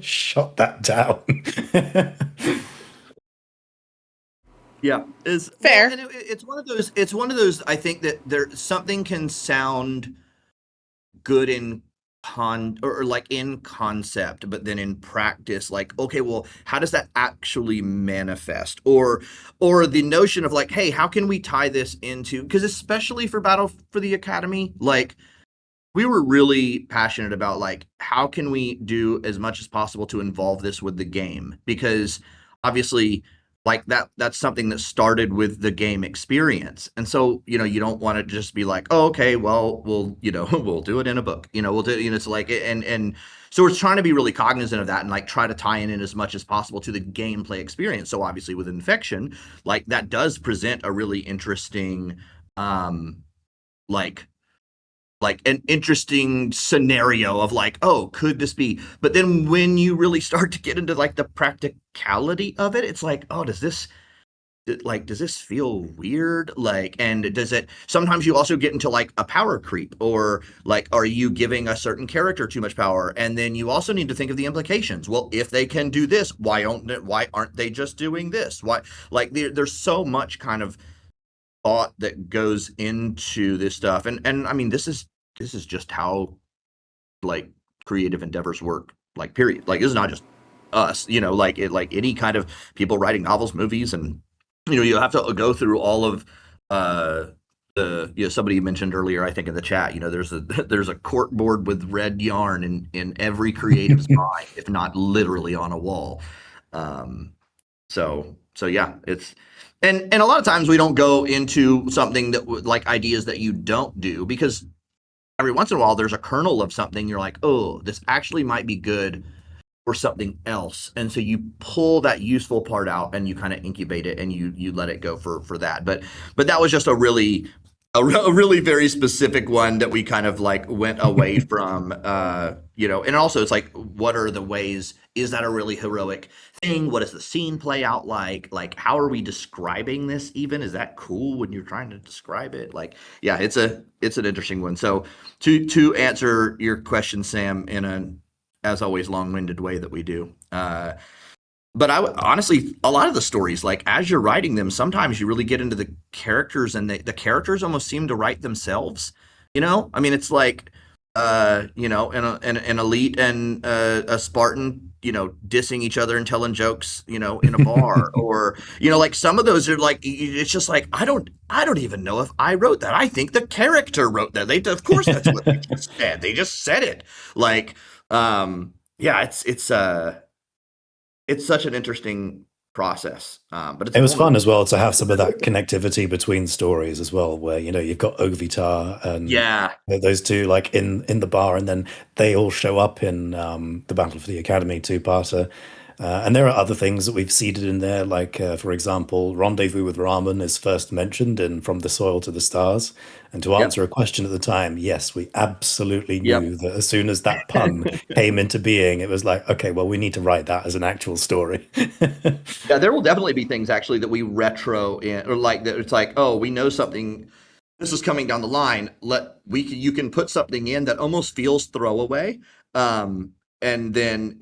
Speaker 3: shot that down.
Speaker 2: Yeah, is
Speaker 1: fair.
Speaker 2: Well, and it's one of those. It's one of those. I think that something can sound good in or like in concept, but then in practice, like, okay, well, how does that actually manifest? Or the notion of like, hey, how can we tie this into? Because especially for Battle for the Academy, like, we were really passionate about like how can we do as much as possible to involve this with the game, because obviously like that's something that started with the game experience. And so you don't want to just be like, oh, okay, well we'll we'll do it in a book, we'll do it's like, and so we're trying to be really cognizant of that and like try to tie in as much as possible to the gameplay experience. So obviously with Infection, like that does present a really interesting like an interesting scenario of like, oh, could this be? But then when you really start to get into like the practicality of it, it's like, oh, does this feel weird? Like, and does it, sometimes you also get into like a power creep, or like, are you giving a certain character too much power? And then you also need to think of the implications. Well, if they can do this, why aren't they just doing this? Why, like there's so much kind of thought that goes into this stuff. And I mean, this is just how like creative endeavors work, like period. Like, it's not just us, like any kind of people writing novels, movies, and you have to go through all of the somebody mentioned earlier, I think in the chat, there's a cork board with red yarn in every creative's mind, if not literally on a wall. So yeah, it's and a lot of times we don't go into something that like ideas that you don't do, because every once in a while there's a kernel of something you're like, oh, this actually might be good for something else, and so you pull that useful part out and you kind of incubate it and you let it go for that. But that was just a really very specific one that we kind of like went away from, and also it's like, what are the ways, is that a really heroic thing? What does the scene play out like? Like, how are we describing this even? Is that cool when you're trying to describe it? Like, yeah, it's an interesting one. So to answer your question, Sam, in an, as always, long-winded way that we do, but honestly, a lot of the stories, like as you're writing them, sometimes you really get into the characters, and the characters almost seem to write themselves. I mean, it's like an elite and a Spartan, dissing each other and telling jokes, in a bar, or like some of those are like it's just like I don't even know if I wrote that. I think the character wrote that. Of course that's what they just said. They just said it. Like, yeah, it's such an interesting process. But
Speaker 3: it was fun as well to have some of that connectivity between stories as well, where you've got Ovitar and those two like in the bar, and then they all show up in the Battle for the Academy two-parter. And there are other things that we've seeded in there, like, for example, Rendezvous with Ramen is first mentioned in From the Soil to the Stars. And to answer a question at the time, yes, we absolutely knew that as soon as that pun came into being, it was like, okay, well, we need to write that as an actual story.
Speaker 2: Yeah, there will definitely be things actually that we retro in, or like that. It's like, oh, we know something. This is coming down the line. You can put something in that almost feels throwaway, and then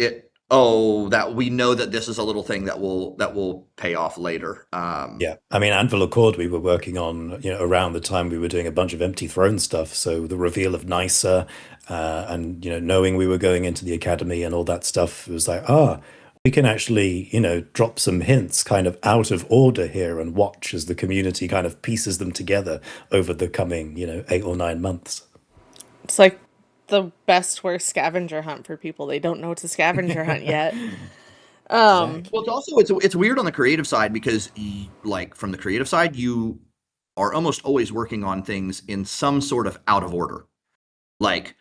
Speaker 2: that we know that this is a little thing that will pay off later.
Speaker 3: Yeah, I mean, Anvil Accord we were working on, around the time we were doing a bunch of Empty Throne stuff. So the reveal of Nysa, and knowing we were going into the academy and all that stuff, it was like, we can actually, drop some hints kind of out of order here and watch as the community kind of pieces them together over the coming, 8 or 9 months.
Speaker 1: It's like the best worst scavenger hunt for people. They don't know it's a scavenger hunt yet.
Speaker 2: Well, it's also it's weird on the creative side because like from the creative side, you are almost always working on things in some sort of out of order. Like,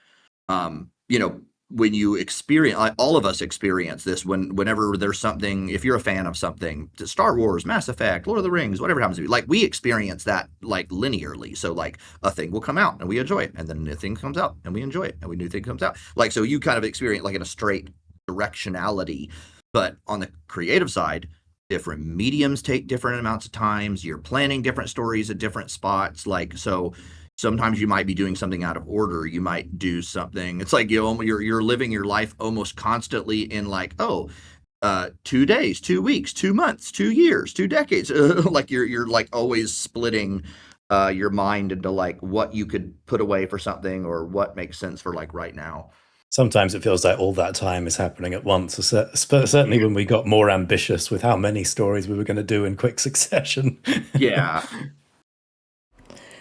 Speaker 2: when you experience, all of us experience this whenever there's something, if you're a fan of something, Star Wars, Mass Effect, Lord of the Rings, whatever it happens to be, like we experience that like linearly. So like a thing will come out and we enjoy it, and then a thing comes out and we enjoy it, and a new thing comes out. Like, so you kind of experience like in a straight directionality. But on the creative side, different mediums take different amounts of times. You're planning different stories at different spots. Like, so sometimes you might be doing something out of order. You might do something. It's like you're living your life almost constantly in like, 2 days, 2 weeks, 2 months, 2 years, 2 decades. Like you're like always splitting your mind into like what you could put away for something or what makes sense for like right now.
Speaker 3: Sometimes it feels like all that time is happening at once. Certainly when we got more ambitious with how many stories we were going to do in quick succession.
Speaker 2: Yeah.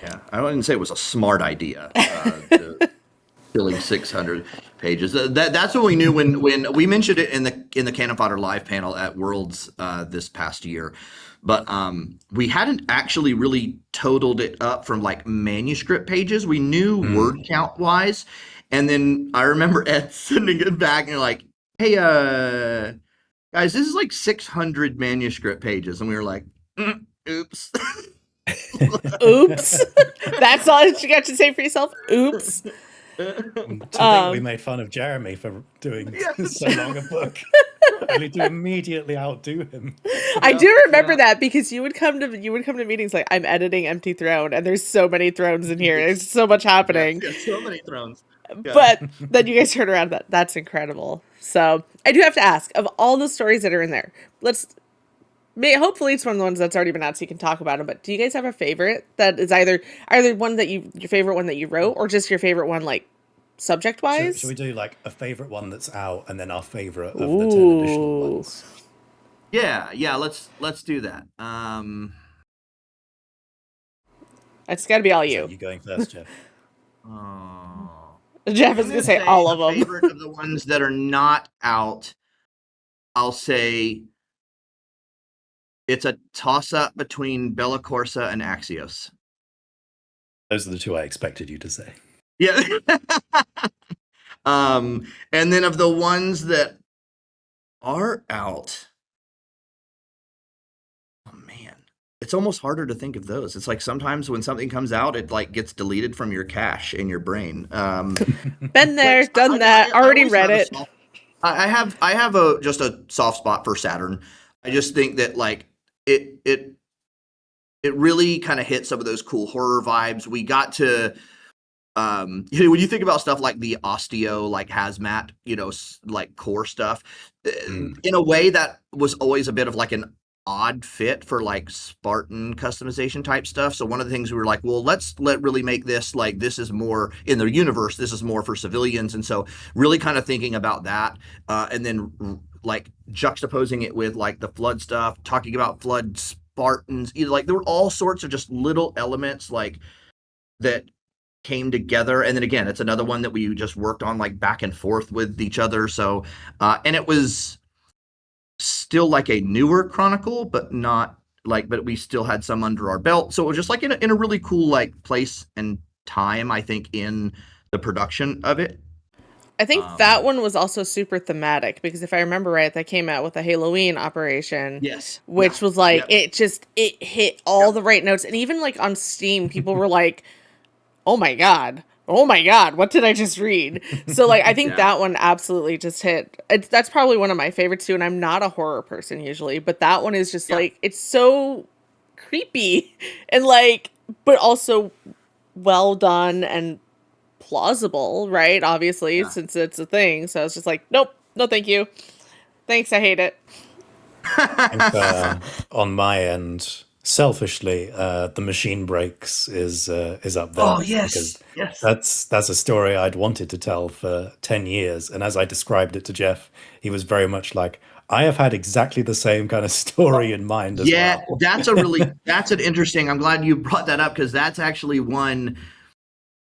Speaker 2: Yeah, I wouldn't say it was a smart idea. Filling 600 pages. That's what we knew when we mentioned it in the Cannon Fodder live panel at Worlds this past year, but we hadn't actually really totaled it up from like manuscript pages. We knew word count wise, and then I remember Ed sending it back and you're like, "Hey, guys, this is like 600 manuscript pages," and we were like, "Oops."
Speaker 1: Oops. That's all you got to say for yourself. Oops.
Speaker 3: To think we made fun of Jeremy for doing so long a book, only to immediately outdo him.
Speaker 1: I do remember that because you would come to meetings like, I'm editing Empty Throne and there's so many thrones in here. There's so much happening.
Speaker 2: Yeah, so many thrones. Yeah.
Speaker 1: But then you guys turn around. That's incredible. So I do have to ask, of all the stories that are in there, hopefully it's one of the ones that's already been out so you can talk about them, but do you guys have a favorite that is either one that your favorite one that you wrote or just your favorite one like subject wise?
Speaker 3: Should we do like a favorite one that's out and then our favorite of the 10 additional ones?
Speaker 2: Yeah, let's do that.
Speaker 1: It's got to be all you.
Speaker 3: So you going first, Jeff?
Speaker 1: Jeff is going to say all of them.
Speaker 2: Favorite of the ones that are not out, I'll say it's a toss-up between Bella Corsa and Axios.
Speaker 3: Those are the two I expected you to say.
Speaker 2: Yeah. And then of the ones that are out, oh man, it's almost harder to think of those. It's like sometimes when something comes out, it like gets deleted from your cache in your brain.
Speaker 1: Been there, done that, already read it.
Speaker 2: I have just a soft spot for Saturn. I just think that like it really kind of hit some of those cool horror vibes. We got to when you think about stuff like the osteo, like hazmat, like core stuff, in a way that was always a bit of like an odd fit for like Spartan customization type stuff. So one of the things we were like, well, let's really make this like this is more in the universe. This is more for civilians, and so really kind of thinking about that, and then like juxtaposing it with like the flood stuff, talking about flood Spartans. Either like there were all sorts of just little elements like that came together, and then again, it's another one that we just worked on like back and forth with each other. So, and it was still like a newer chronicle, but not like, but we still had some under our belt. So it was just like in a really cool like place and time, I think, in the production of it.
Speaker 1: I think that one was also super thematic because if I remember right, that came out with a Halloween operation.
Speaker 2: Yes.
Speaker 1: Which was like, it hit all the right notes. And even like on Steam, people were like, oh my God, what did I just read? So like, I think that one absolutely just hit. That's probably one of my favorites too. And I'm not a horror person usually, but that one is just like, it's so creepy and like, but also well done and plausible, right? Obviously, since it's a thing. So it's just like, nope, no thank you. Thanks, I hate it.
Speaker 3: I think, on my end, selfishly, the machine breaks is up there.
Speaker 2: Oh yes,
Speaker 3: because that's a story I'd wanted to tell for 10 years, and as I described it to Jeff, he was very much like, I have had exactly the same kind of story in mind as well.
Speaker 2: that's an interesting. I'm glad you brought that up because that's actually one.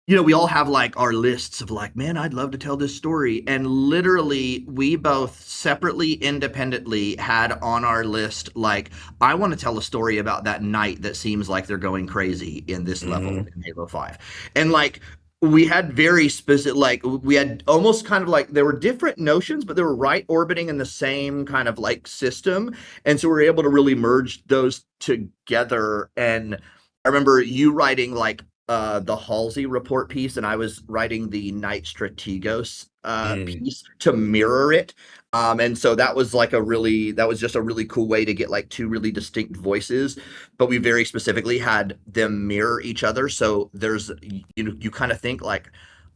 Speaker 2: We all have like our lists of like, man, I'd love to tell this story. And literally, we both separately, independently had on our list, like, I want to tell a story about that knight that seems like they're going crazy in this level in Halo 5. And like, we had very specific, like, we had almost kind of like, there were different notions, but they were right orbiting in the same kind of like system. And so we were able to really merge those together. And I remember you writing like, the Halsey report piece, and I was writing the Knight Strategos piece to mirror it. And so that was just a really cool way to get like two really distinct voices, but we very specifically had them mirror each other. So there's, you kind of think like,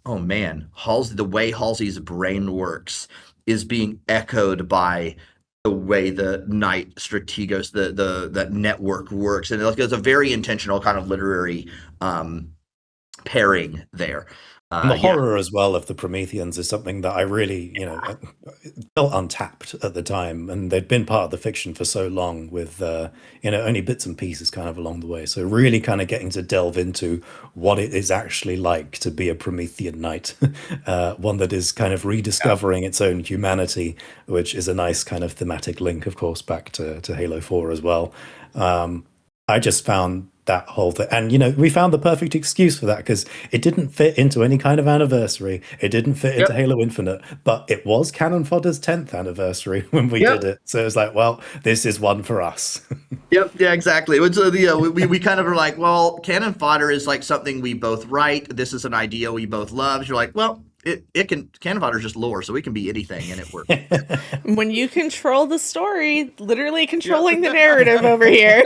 Speaker 2: oh man, the way Halsey's brain works is being echoed by the way the Knight Strategos, the network works. And it's a very intentional kind of literary pairing there.
Speaker 3: And the horror as well of the Prometheans is something that I really, felt untapped at the time, and they'd been part of the fiction for so long with, only bits and pieces kind of along the way. So really kind of getting to delve into what it is actually like to be a Promethean knight, one that is kind of rediscovering its own humanity, which is a nice kind of thematic link, of course, back to Halo 4 as well. I just found that whole thing, and we found the perfect excuse for that because it didn't fit into any kind of anniversary. It didn't fit into Halo Infinite, but it was Cannon Fodder's 10th anniversary when we did it. So it was like, well, this is one for us.
Speaker 2: Yeah, exactly. So we kind of are like, well, Cannon Fodder is like something we both write. This is an idea we both love. You're like, well, Cannon Fodder is just lore, so it can be anything, and it works.
Speaker 1: When you control the story, literally controlling the narrative over here.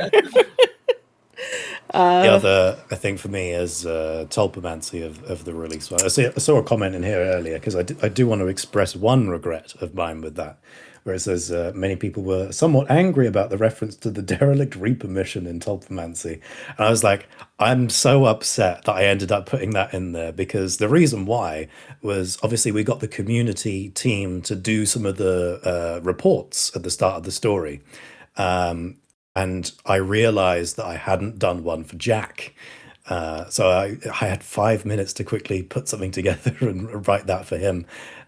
Speaker 3: The other, I think, for me is tulpomancy of the release. I saw a comment in here earlier because I do want to express one regret of mine with that, where it says many people were somewhat angry about the reference to the derelict Reaper mission in tulpomancy. And I was like, I'm so upset that I ended up putting that in there because the reason why was obviously we got the community team to do some of the reports at the start of the story. And I realized that I hadn't done one for Jack. So I had 5 minutes to quickly put something together and write that for him.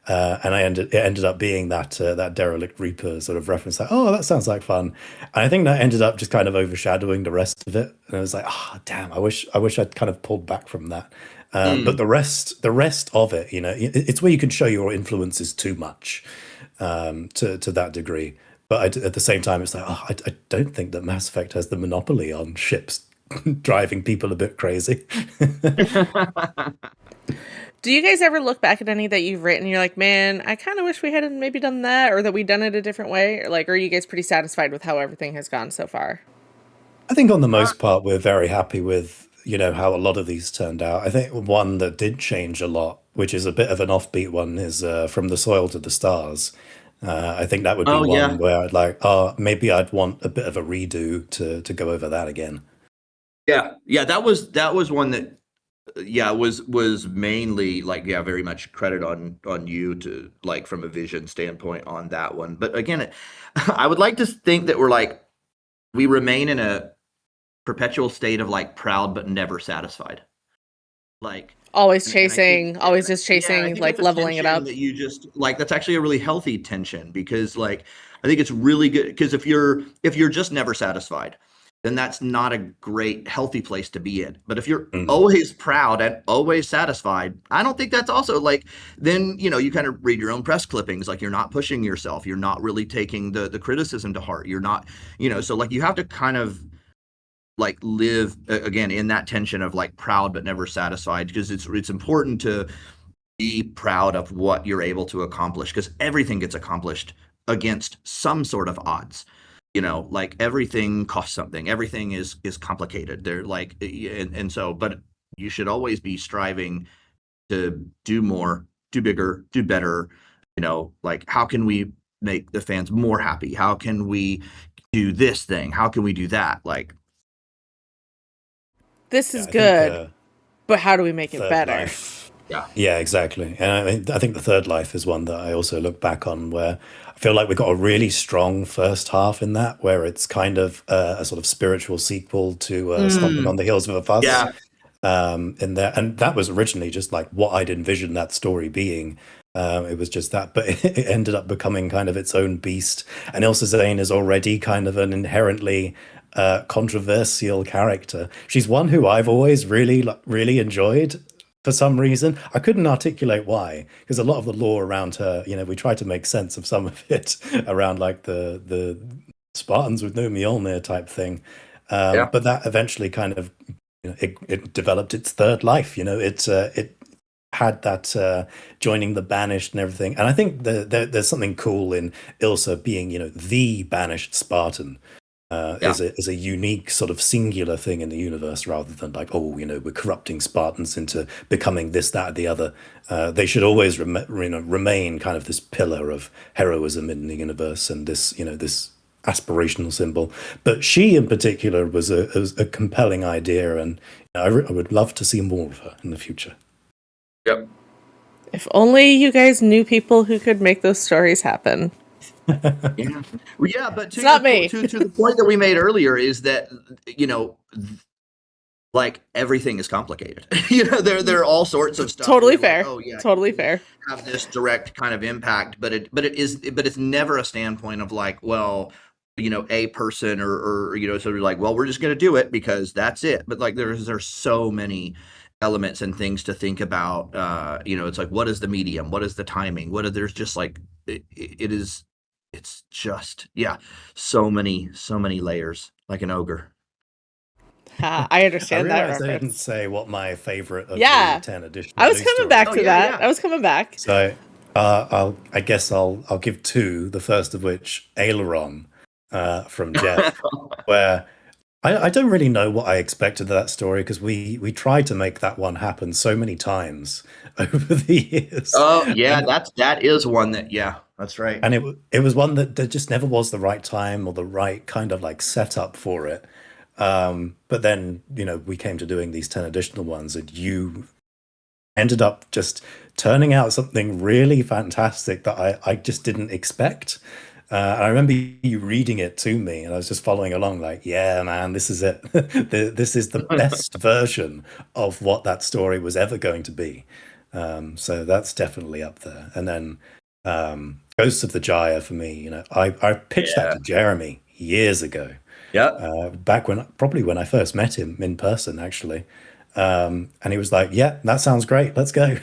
Speaker 3: And it ended up being that derelict Reaper sort of reference. Like, oh, that sounds like fun. And I think that ended up just kind of overshadowing the rest of it. And I was like, oh, damn, I wish I'd kind of pulled back from that. But the rest of it, it's where you can show your influences too much to that degree. But at the same time, it's like, I don't think that Mass Effect has the monopoly on ships driving people a bit crazy.
Speaker 1: Do you guys ever look back at any that you've written and you're like, man, I kind of wish we hadn't maybe done that, or that we'd done it a different way? Or are you guys pretty satisfied with how everything has gone so far?
Speaker 3: I think on the most part, we're very happy with, how a lot of these turned out. I think one that did change a lot, which is a bit of an offbeat one, is From the Soil to the Stars. I think that would be
Speaker 2: Oh yeah,
Speaker 3: one where I'd like, oh, maybe I'd want a bit of a redo to go over that again.
Speaker 2: yeah. That was one that yeah was mainly like yeah very much credit on you to like from a vision standpoint on that one. But again, I would like to think that we're like we remain in a perpetual state of like proud but never satisfied. Like
Speaker 1: Always
Speaker 2: and I think
Speaker 1: chasing, always just
Speaker 2: yeah, and I
Speaker 1: chasing,
Speaker 2: think
Speaker 1: like
Speaker 2: that's a
Speaker 1: leveling it
Speaker 2: tension
Speaker 1: up.
Speaker 2: that you just like that's actually a really healthy tension because like I think it's really good because if you're just never satisfied, then that's not a great healthy place to be in. But if you're
Speaker 3: Mm.
Speaker 2: always proud and always satisfied, I don't think that's also like then you kind of read your own press clippings like you're not pushing yourself, you're not really taking the criticism to heart. You're not, so like you have to kind of like live again in that tension of like proud but never satisfied because it's important to be proud of what you're able to accomplish because everything gets accomplished against some sort of odds. Like everything costs something, everything is complicated. They're like and so but you should always be striving to do more, do bigger, do better. Like how can we make the fans more happy, how can we do this thing, how can we do that, like
Speaker 1: This
Speaker 3: Yeah,
Speaker 1: is
Speaker 3: I think
Speaker 1: good, but how do we make it
Speaker 3: Third
Speaker 1: better?
Speaker 3: Life.
Speaker 2: yeah.
Speaker 3: Yeah, exactly. And I think the Third Life is one that I also look back on where I feel like we got a really strong first half in that, where it's kind of a sort of spiritual sequel to Stomping on
Speaker 2: Mm,
Speaker 3: the Heels of a Fuss.
Speaker 2: yeah.
Speaker 3: In there, and that was originally just like what I'd envisioned that story being. It was just that, but it ended up becoming kind of its own beast. And Ilsa Zane is already kind of an inherently controversial character. She's one who I've always really enjoyed for some reason. I couldn't articulate why, because a lot of the lore around her, we tried to make sense of some of it around like the Spartans with no Mjolnir type thing.
Speaker 2: Yeah.
Speaker 3: But that eventually kind of it developed its third life. It had that joining the banished and everything. And I think there's something cool in Ilsa being, the banished Spartan.
Speaker 2: Yeah.
Speaker 3: Is a unique sort of singular thing in the universe rather than like, oh, we're corrupting Spartans into becoming this, that, or the other. They should always remain kind of this pillar of heroism in the universe and this aspirational symbol. But she in particular was a compelling idea, and I would love to see more of her in the future.
Speaker 2: Yep.
Speaker 1: If only you guys knew people who could make those stories happen.
Speaker 2: Yeah. Well, yeah, but
Speaker 1: It's not me.
Speaker 2: to the point that we made earlier is that like everything is complicated. There are all sorts of stuff.
Speaker 1: Totally
Speaker 2: Where like,
Speaker 1: fair.
Speaker 2: oh yeah,
Speaker 1: Totally fair.
Speaker 2: have this direct kind of impact, but it's never a standpoint of like, well, a person or so you're like, well, we're just going to do it because that's it. But like there's so many elements and things to think about. It's like what is the medium, what is the timing, there's just like it's just yeah, so many layers like an ogre.
Speaker 1: I
Speaker 3: I
Speaker 1: understand that
Speaker 3: realized I didn't
Speaker 1: reference.
Speaker 3: say what my favorite of the
Speaker 1: Yeah.
Speaker 3: 10 additional
Speaker 1: I was
Speaker 3: news
Speaker 1: coming
Speaker 3: stories
Speaker 1: back
Speaker 2: Oh
Speaker 1: to
Speaker 3: were.
Speaker 2: yeah,
Speaker 1: that.
Speaker 2: yeah.
Speaker 1: I was coming back.
Speaker 3: So I guess I'll give two. The first of which, Aileron, from Jeff, where I don't really know what I expected of that story because we tried to make that one happen so many times over the years,
Speaker 2: Oh yeah,
Speaker 3: and
Speaker 2: that is one that yeah, that's right.
Speaker 3: and it was one that there just never was the right time or the right kind of like setup for it. But then we came to doing these 10 additional ones, and you ended up just turning out something really fantastic that I just didn't expect. I remember you reading it to me, and I was just following along, like, yeah, man, this is it. This is the best version of what that story was ever going to be. So that's definitely up there. And then Ghosts of the Gyre for me, I pitched that
Speaker 2: Yeah.
Speaker 3: to Jeremy years ago,
Speaker 2: Yeah.
Speaker 3: back probably when I first met him in person, actually. And he was like, yeah, that sounds great. Let's go.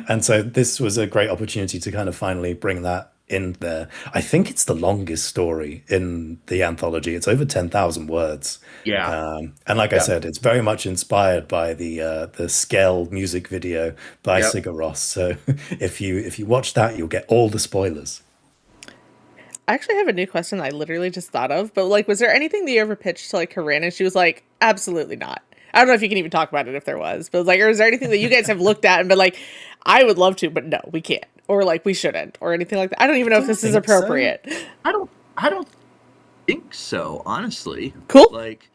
Speaker 3: And so this was a great opportunity to kind of finally bring that in there. I think it's the longest story in the anthology. It's over 10,000 words.
Speaker 2: Yeah.
Speaker 3: And like I
Speaker 2: Yeah.
Speaker 3: said, it's very much inspired by the Skell music video by
Speaker 2: Yep.
Speaker 3: Sigur Rós. So if you watch that, you'll get all the spoilers.
Speaker 1: I actually have a new question that I literally just thought of, but like, was there anything that you ever pitched to like Corinne and she was like, absolutely not? I don't know if you can even talk about it if there was, but like, or is there anything that you guys have looked at and been like, I would love to, but no, we can't. or like we shouldn't, or anything like that? I don't even know if this is appropriate.
Speaker 2: So. I don't think so, honestly.
Speaker 1: Cool.
Speaker 2: Like,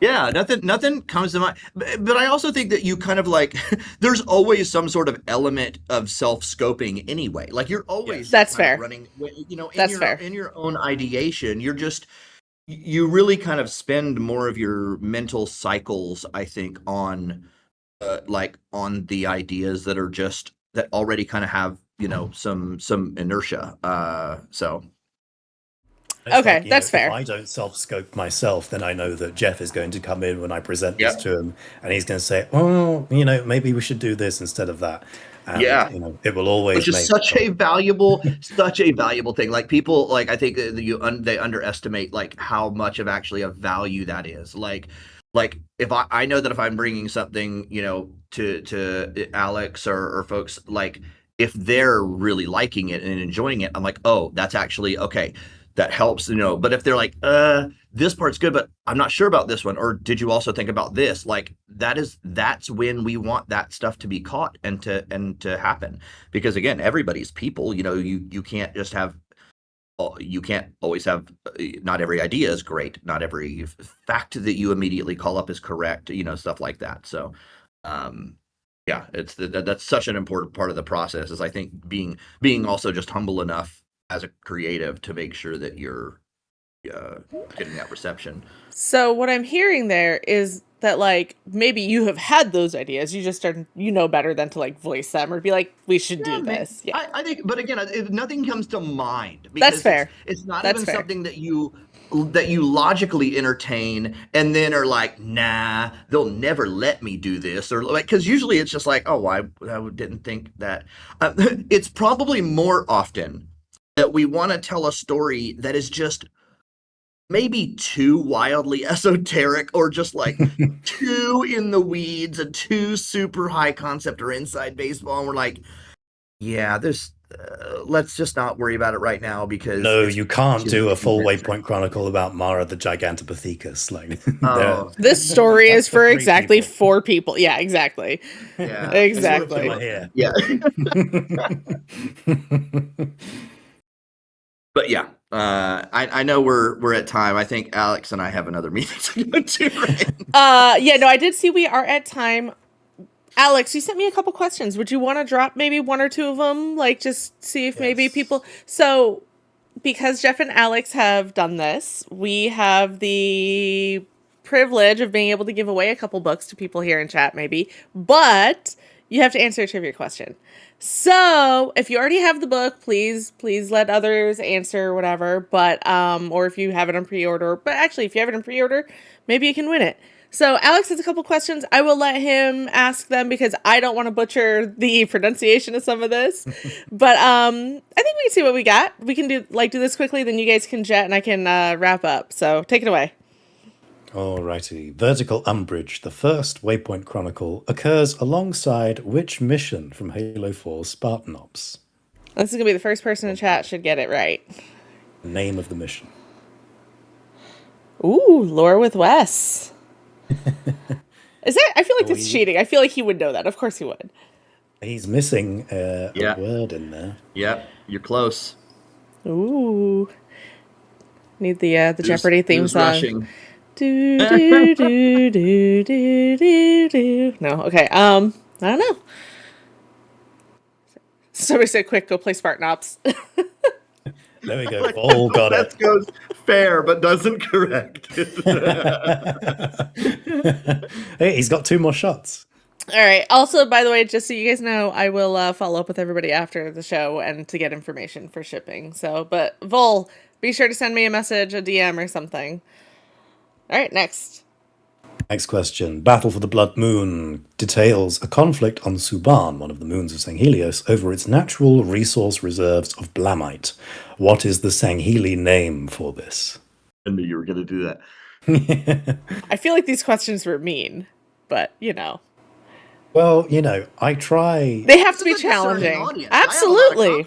Speaker 2: yeah, nothing comes to mind. But I also think that you kind of like, there's always some sort of element of self-scoping anyway. Like you're always
Speaker 1: that's fair.
Speaker 2: running, in your own ideation. You really kind of spend more of your mental cycles, I think, on on the ideas that are just that already kind of have some inertia. So.
Speaker 1: Okay, that's fair.
Speaker 3: If I don't self-scope myself, then I know that Jeff is going to come in when I present this to him, and he's going to say, "Oh, maybe we should do this instead of that." And, it will always.
Speaker 2: Which is such a valuable thing. Like people, like I think that they underestimate like how much of actually a value that is. Like if I know that if I'm bringing something, to Alex or folks, like if they're really liking it and enjoying it, I'm like, oh, that's actually okay. That helps, but if they're like, this part's good, but I'm not sure about this one, or did you also think about this? Like that's when we want that stuff to be caught and to happen. Because again, everybody's people, you can't just have, you can't always have, not every idea is great. Not every fact that you immediately call up is correct, stuff like that. So, yeah, that's such an important part of the process is I think being also just humble enough as a creative to make sure that you're getting that reception.
Speaker 1: So what I'm hearing there is that like maybe you have had those ideas, you just are better than to like voice them or be like, we should do this.
Speaker 2: Yeah, I think, but again, if nothing comes to mind,
Speaker 1: that's fair.
Speaker 2: It's not even something that you logically entertain and then are like, nah, they'll never let me do this, or like, because usually it's just like, oh, I didn't think that. It's probably more often that we want to tell a story that is just maybe too wildly esoteric or just like too in the weeds and too super high concept or inside baseball. And we're like, yeah, there's, let's just not worry about it right now because.
Speaker 3: No, you can't do a full Waypoint Chronicle about Mara the Gigantopithecus. Like,
Speaker 1: this story is for exactly 4 people. Yeah, exactly.
Speaker 2: Yeah,
Speaker 1: exactly.
Speaker 2: Yeah. But yeah, I know we're at time. I think Alex and I have another meeting to go to. Right?
Speaker 1: Yeah, no, I did see we are at time. Alex, you sent me a couple questions. Would you want to drop maybe 1 or 2 of them? Like, just see if maybe people. So, because Jeff and Alex have done this, we have the privilege of being able to give away a couple books to people here in chat, maybe. But you have to answer a trivia question. So, if you already have the book, please let others answer whatever, but or if you have it on pre-order, but actually if you have it on pre-order, maybe you can win it. So, Alex has a couple questions. I will let him ask them because I don't want to butcher the pronunciation of some of this. But I think we can see what we got. We can do this quickly, then you guys can jet and I can wrap up. So, take it away.
Speaker 3: Alrighty. Vertical Umbrage, the first Waypoint Chronicle, occurs alongside which mission from Halo 4's Spartan Ops?
Speaker 1: This is going to be the first person in chat should get it right.
Speaker 3: Name of the mission.
Speaker 1: Ooh, Lore with Wes. Is that? I feel like that's cheating. I feel like he would know that. Of course he would.
Speaker 3: He's missing a word in there.
Speaker 2: Yep, you're close.
Speaker 1: Ooh. Need the Jeopardy theme song.
Speaker 2: Rushing.
Speaker 1: Do, do, do, do, do, do, do. No, okay. I don't know. Somebody said, "Quick, go play Spartan Ops."
Speaker 3: There we go. All got it.
Speaker 2: That goes fair, but doesn't correct.
Speaker 3: Hey, he's got 2 more shots.
Speaker 1: All right. Also, by the way, just so you guys know, I will follow up with everybody after the show and to get information for shipping. So, but Vol, be sure to send me a message, a DM, or something. All right, next.
Speaker 3: Next question. Battle for the Blood Moon details a conflict on Suban, one of the moons of Sanghelios, over its natural resource reserves of blamite. What is the Sangheli name for this?
Speaker 2: I knew you were going to do that.
Speaker 1: I feel like these questions were mean, but,
Speaker 3: Well, I try.
Speaker 1: They have to be challenging. Absolutely.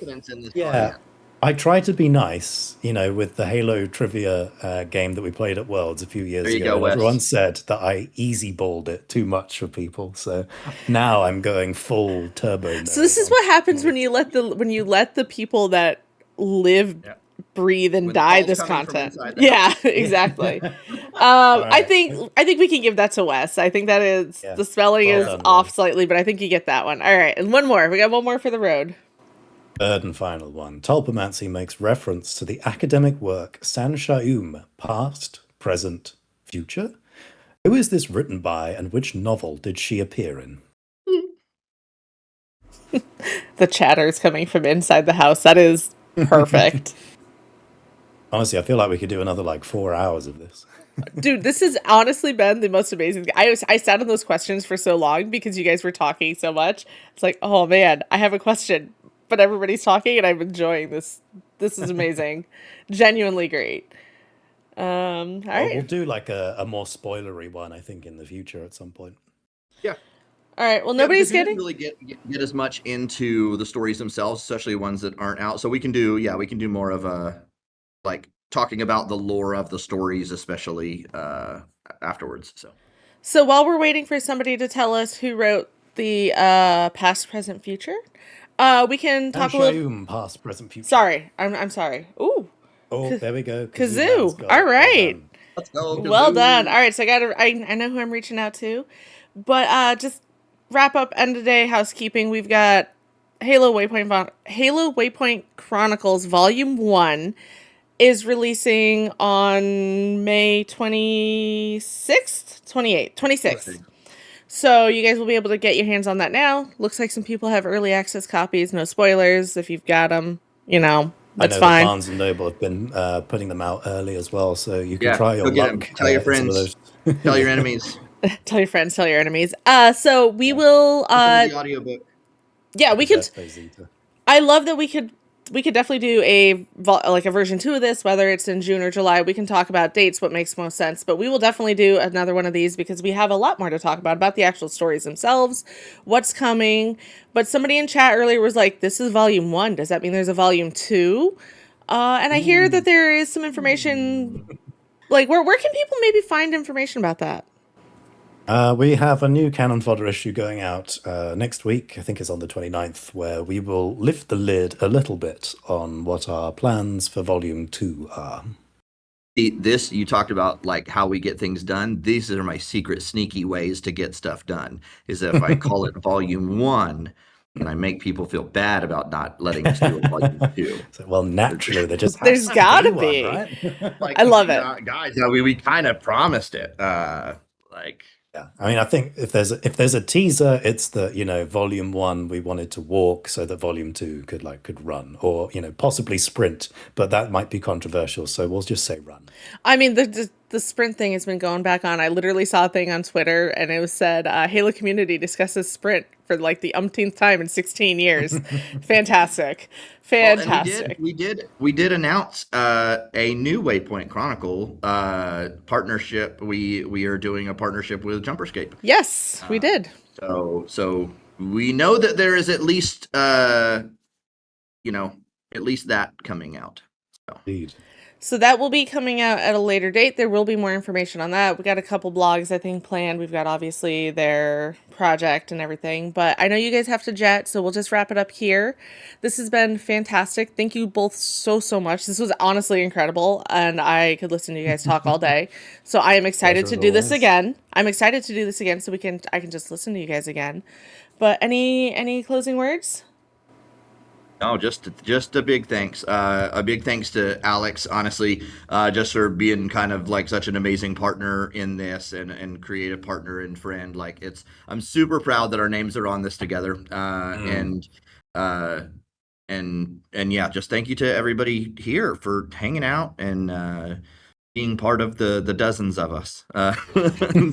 Speaker 3: Yeah. I try to be nice, with the Halo trivia game that we played at Worlds a few years
Speaker 2: There you
Speaker 3: ago.
Speaker 2: go,
Speaker 3: And
Speaker 2: Wes.
Speaker 3: everyone said that I easy balled it too much for people. So now I'm going full turbo mode.
Speaker 1: So this is what happens when you let the people that live,
Speaker 2: Yeah.
Speaker 1: breathe, and
Speaker 2: When the
Speaker 1: die
Speaker 2: call's
Speaker 1: this
Speaker 2: coming from
Speaker 1: content.
Speaker 2: inside the
Speaker 1: Yeah,
Speaker 2: house.
Speaker 1: exactly.
Speaker 3: Right.
Speaker 1: I think we can give that to Wes. I think that is the spelling
Speaker 3: Well
Speaker 1: is
Speaker 3: done,
Speaker 1: off
Speaker 3: Wes.
Speaker 1: slightly, but I think you get that one. All right, and one more. We got one more for the road.
Speaker 3: Third and final one. Tulpomancy makes reference to the academic work Sanshaum, Past, Present, Future. Who is this written by, and which novel did she appear in?
Speaker 1: The chatter is coming from inside the house. That is perfect.
Speaker 3: Honestly, I feel like we could do another 4 hours of this.
Speaker 1: Dude, this has honestly been the most amazing. I sat on those questions for so long because you guys were talking so much. It's like, oh man, I have a question, but everybody's talking and I'm enjoying this. This is amazing. Genuinely great. All right.
Speaker 3: We'll do a more spoilery one, I think, in the future at some point.
Speaker 2: Yeah.
Speaker 1: All right. Well,
Speaker 2: Yeah,
Speaker 1: nobody's
Speaker 2: because we
Speaker 1: getting
Speaker 2: didn't really get as much into the stories themselves, especially ones that aren't out. So we can do more of a talking about the lore of the stories, especially afterwards.
Speaker 1: So while we're waiting for somebody to tell us who wrote the past, present, future, we can talk a little.
Speaker 3: Past, present, future.
Speaker 1: Sorry, I'm sorry. Ooh.
Speaker 3: Oh, there we go.
Speaker 1: Kazoo. All right.
Speaker 2: Let's go.
Speaker 1: Well done. All right, so I know who I'm reaching out to, but just wrap up end of day housekeeping. We've got Halo Waypoint Chronicles Volume 1 is releasing on May 26th, 26th. So you guys will be able to get your hands on that now. Looks like some people have early access copies. No spoilers. If you've got them, that's fine.
Speaker 3: That Barnes and Noble have been putting them out early as well, so you can try your luck.
Speaker 2: Tell your friends. Tell your enemies.
Speaker 1: Tell your friends. Tell your enemies. So we will.
Speaker 2: The audiobook.
Speaker 1: Yeah, we could. I love that we could definitely do a version 2 of this, whether it's in June or July. We can talk about dates, what makes most sense, but we will definitely do another one of these because we have a lot more to talk about the actual stories themselves, what's coming. But somebody in chat earlier was like, this is volume 1. Does that mean there's a volume 2? And I hear that there is some information, where can people maybe find information about that?
Speaker 3: We have a new Canon Fodder issue going out next week. I think it's on the 29th, where we will lift the lid a little bit on what our plans for Volume 2 are.
Speaker 2: This, you talked about how we get things done. These are my secret sneaky ways to get stuff done, is if I call it Volume 1 and I make people feel bad about not letting us do a Volume 2.
Speaker 3: So, well, naturally,
Speaker 1: there's gotta be.
Speaker 3: One, right?
Speaker 1: I love it.
Speaker 2: Guys, we kind of promised it.
Speaker 3: Yeah, I mean, I think if there's a teaser, it's that Volume 1 we wanted to walk so that Volume 2 could run, or possibly sprint, but that might be controversial, so we'll just say run.
Speaker 1: I mean, the sprint thing has been going back on. I literally saw a thing on Twitter, and it was said Halo community discusses sprint for the umpteenth time in 16 years. Fantastic.
Speaker 2: Well, we did announce a new Waypoint Chronicle partnership. We are doing a partnership with Jumperscape.
Speaker 1: Yes, we did.
Speaker 2: So we know that there is at least that coming out.
Speaker 3: Indeed.
Speaker 1: So that will be coming out at a later date. There will be more information on that. We got a couple blogs, I think, planned. We've got obviously their project and everything, but I know you guys have to jet, so we'll just wrap it up here. This has been fantastic. Thank you both so much. This was honestly incredible, and I could listen to you guys talk all day. So I am excited to do this again. I'm excited to do this again so I can just listen to you guys again. But any closing words?
Speaker 2: No, just a big thanks. A big thanks to Alex, honestly, just for being kind of such an amazing partner in this and creative partner and friend. I'm super proud that our names are on this together. And yeah, just thank you to everybody here for hanging out and being part of the dozens of us.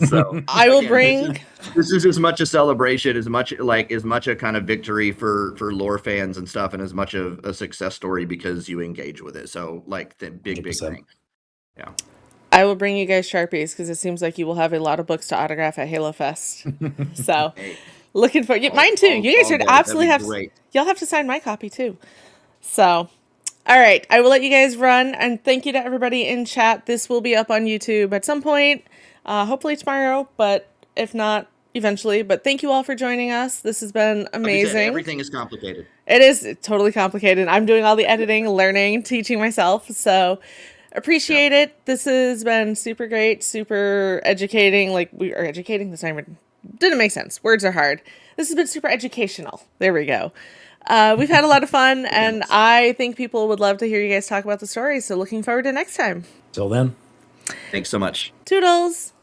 Speaker 2: So
Speaker 1: I will bring.
Speaker 2: This is as much a celebration, as much a kind of victory for lore fans and stuff, and as much of a success story because you engage with it. So the big thing. Yeah.
Speaker 1: I will bring you guys Sharpies because it seems like you will have a lot of books to autograph at Halo Fest. So looking for mine too. You guys should absolutely have. You'll have to sign my copy too. So. All right, I will let you guys run, and thank you to everybody in chat. This will be up on YouTube at some point, hopefully tomorrow, but if not, eventually. But thank you all for joining us. This has been amazing.
Speaker 2: Like I said, everything is complicated.
Speaker 1: It is totally complicated. I'm doing all the editing, learning, teaching myself, so appreciate it. This has been super great, super educating. Like, we are educating this time. Didn't make sense. Words are hard. This has been super educational. There we go. We've had a lot of fun, and I think people would love to hear you guys talk about the story. So looking forward to next time.
Speaker 3: Till then.
Speaker 2: Thanks so much.
Speaker 1: Toodles.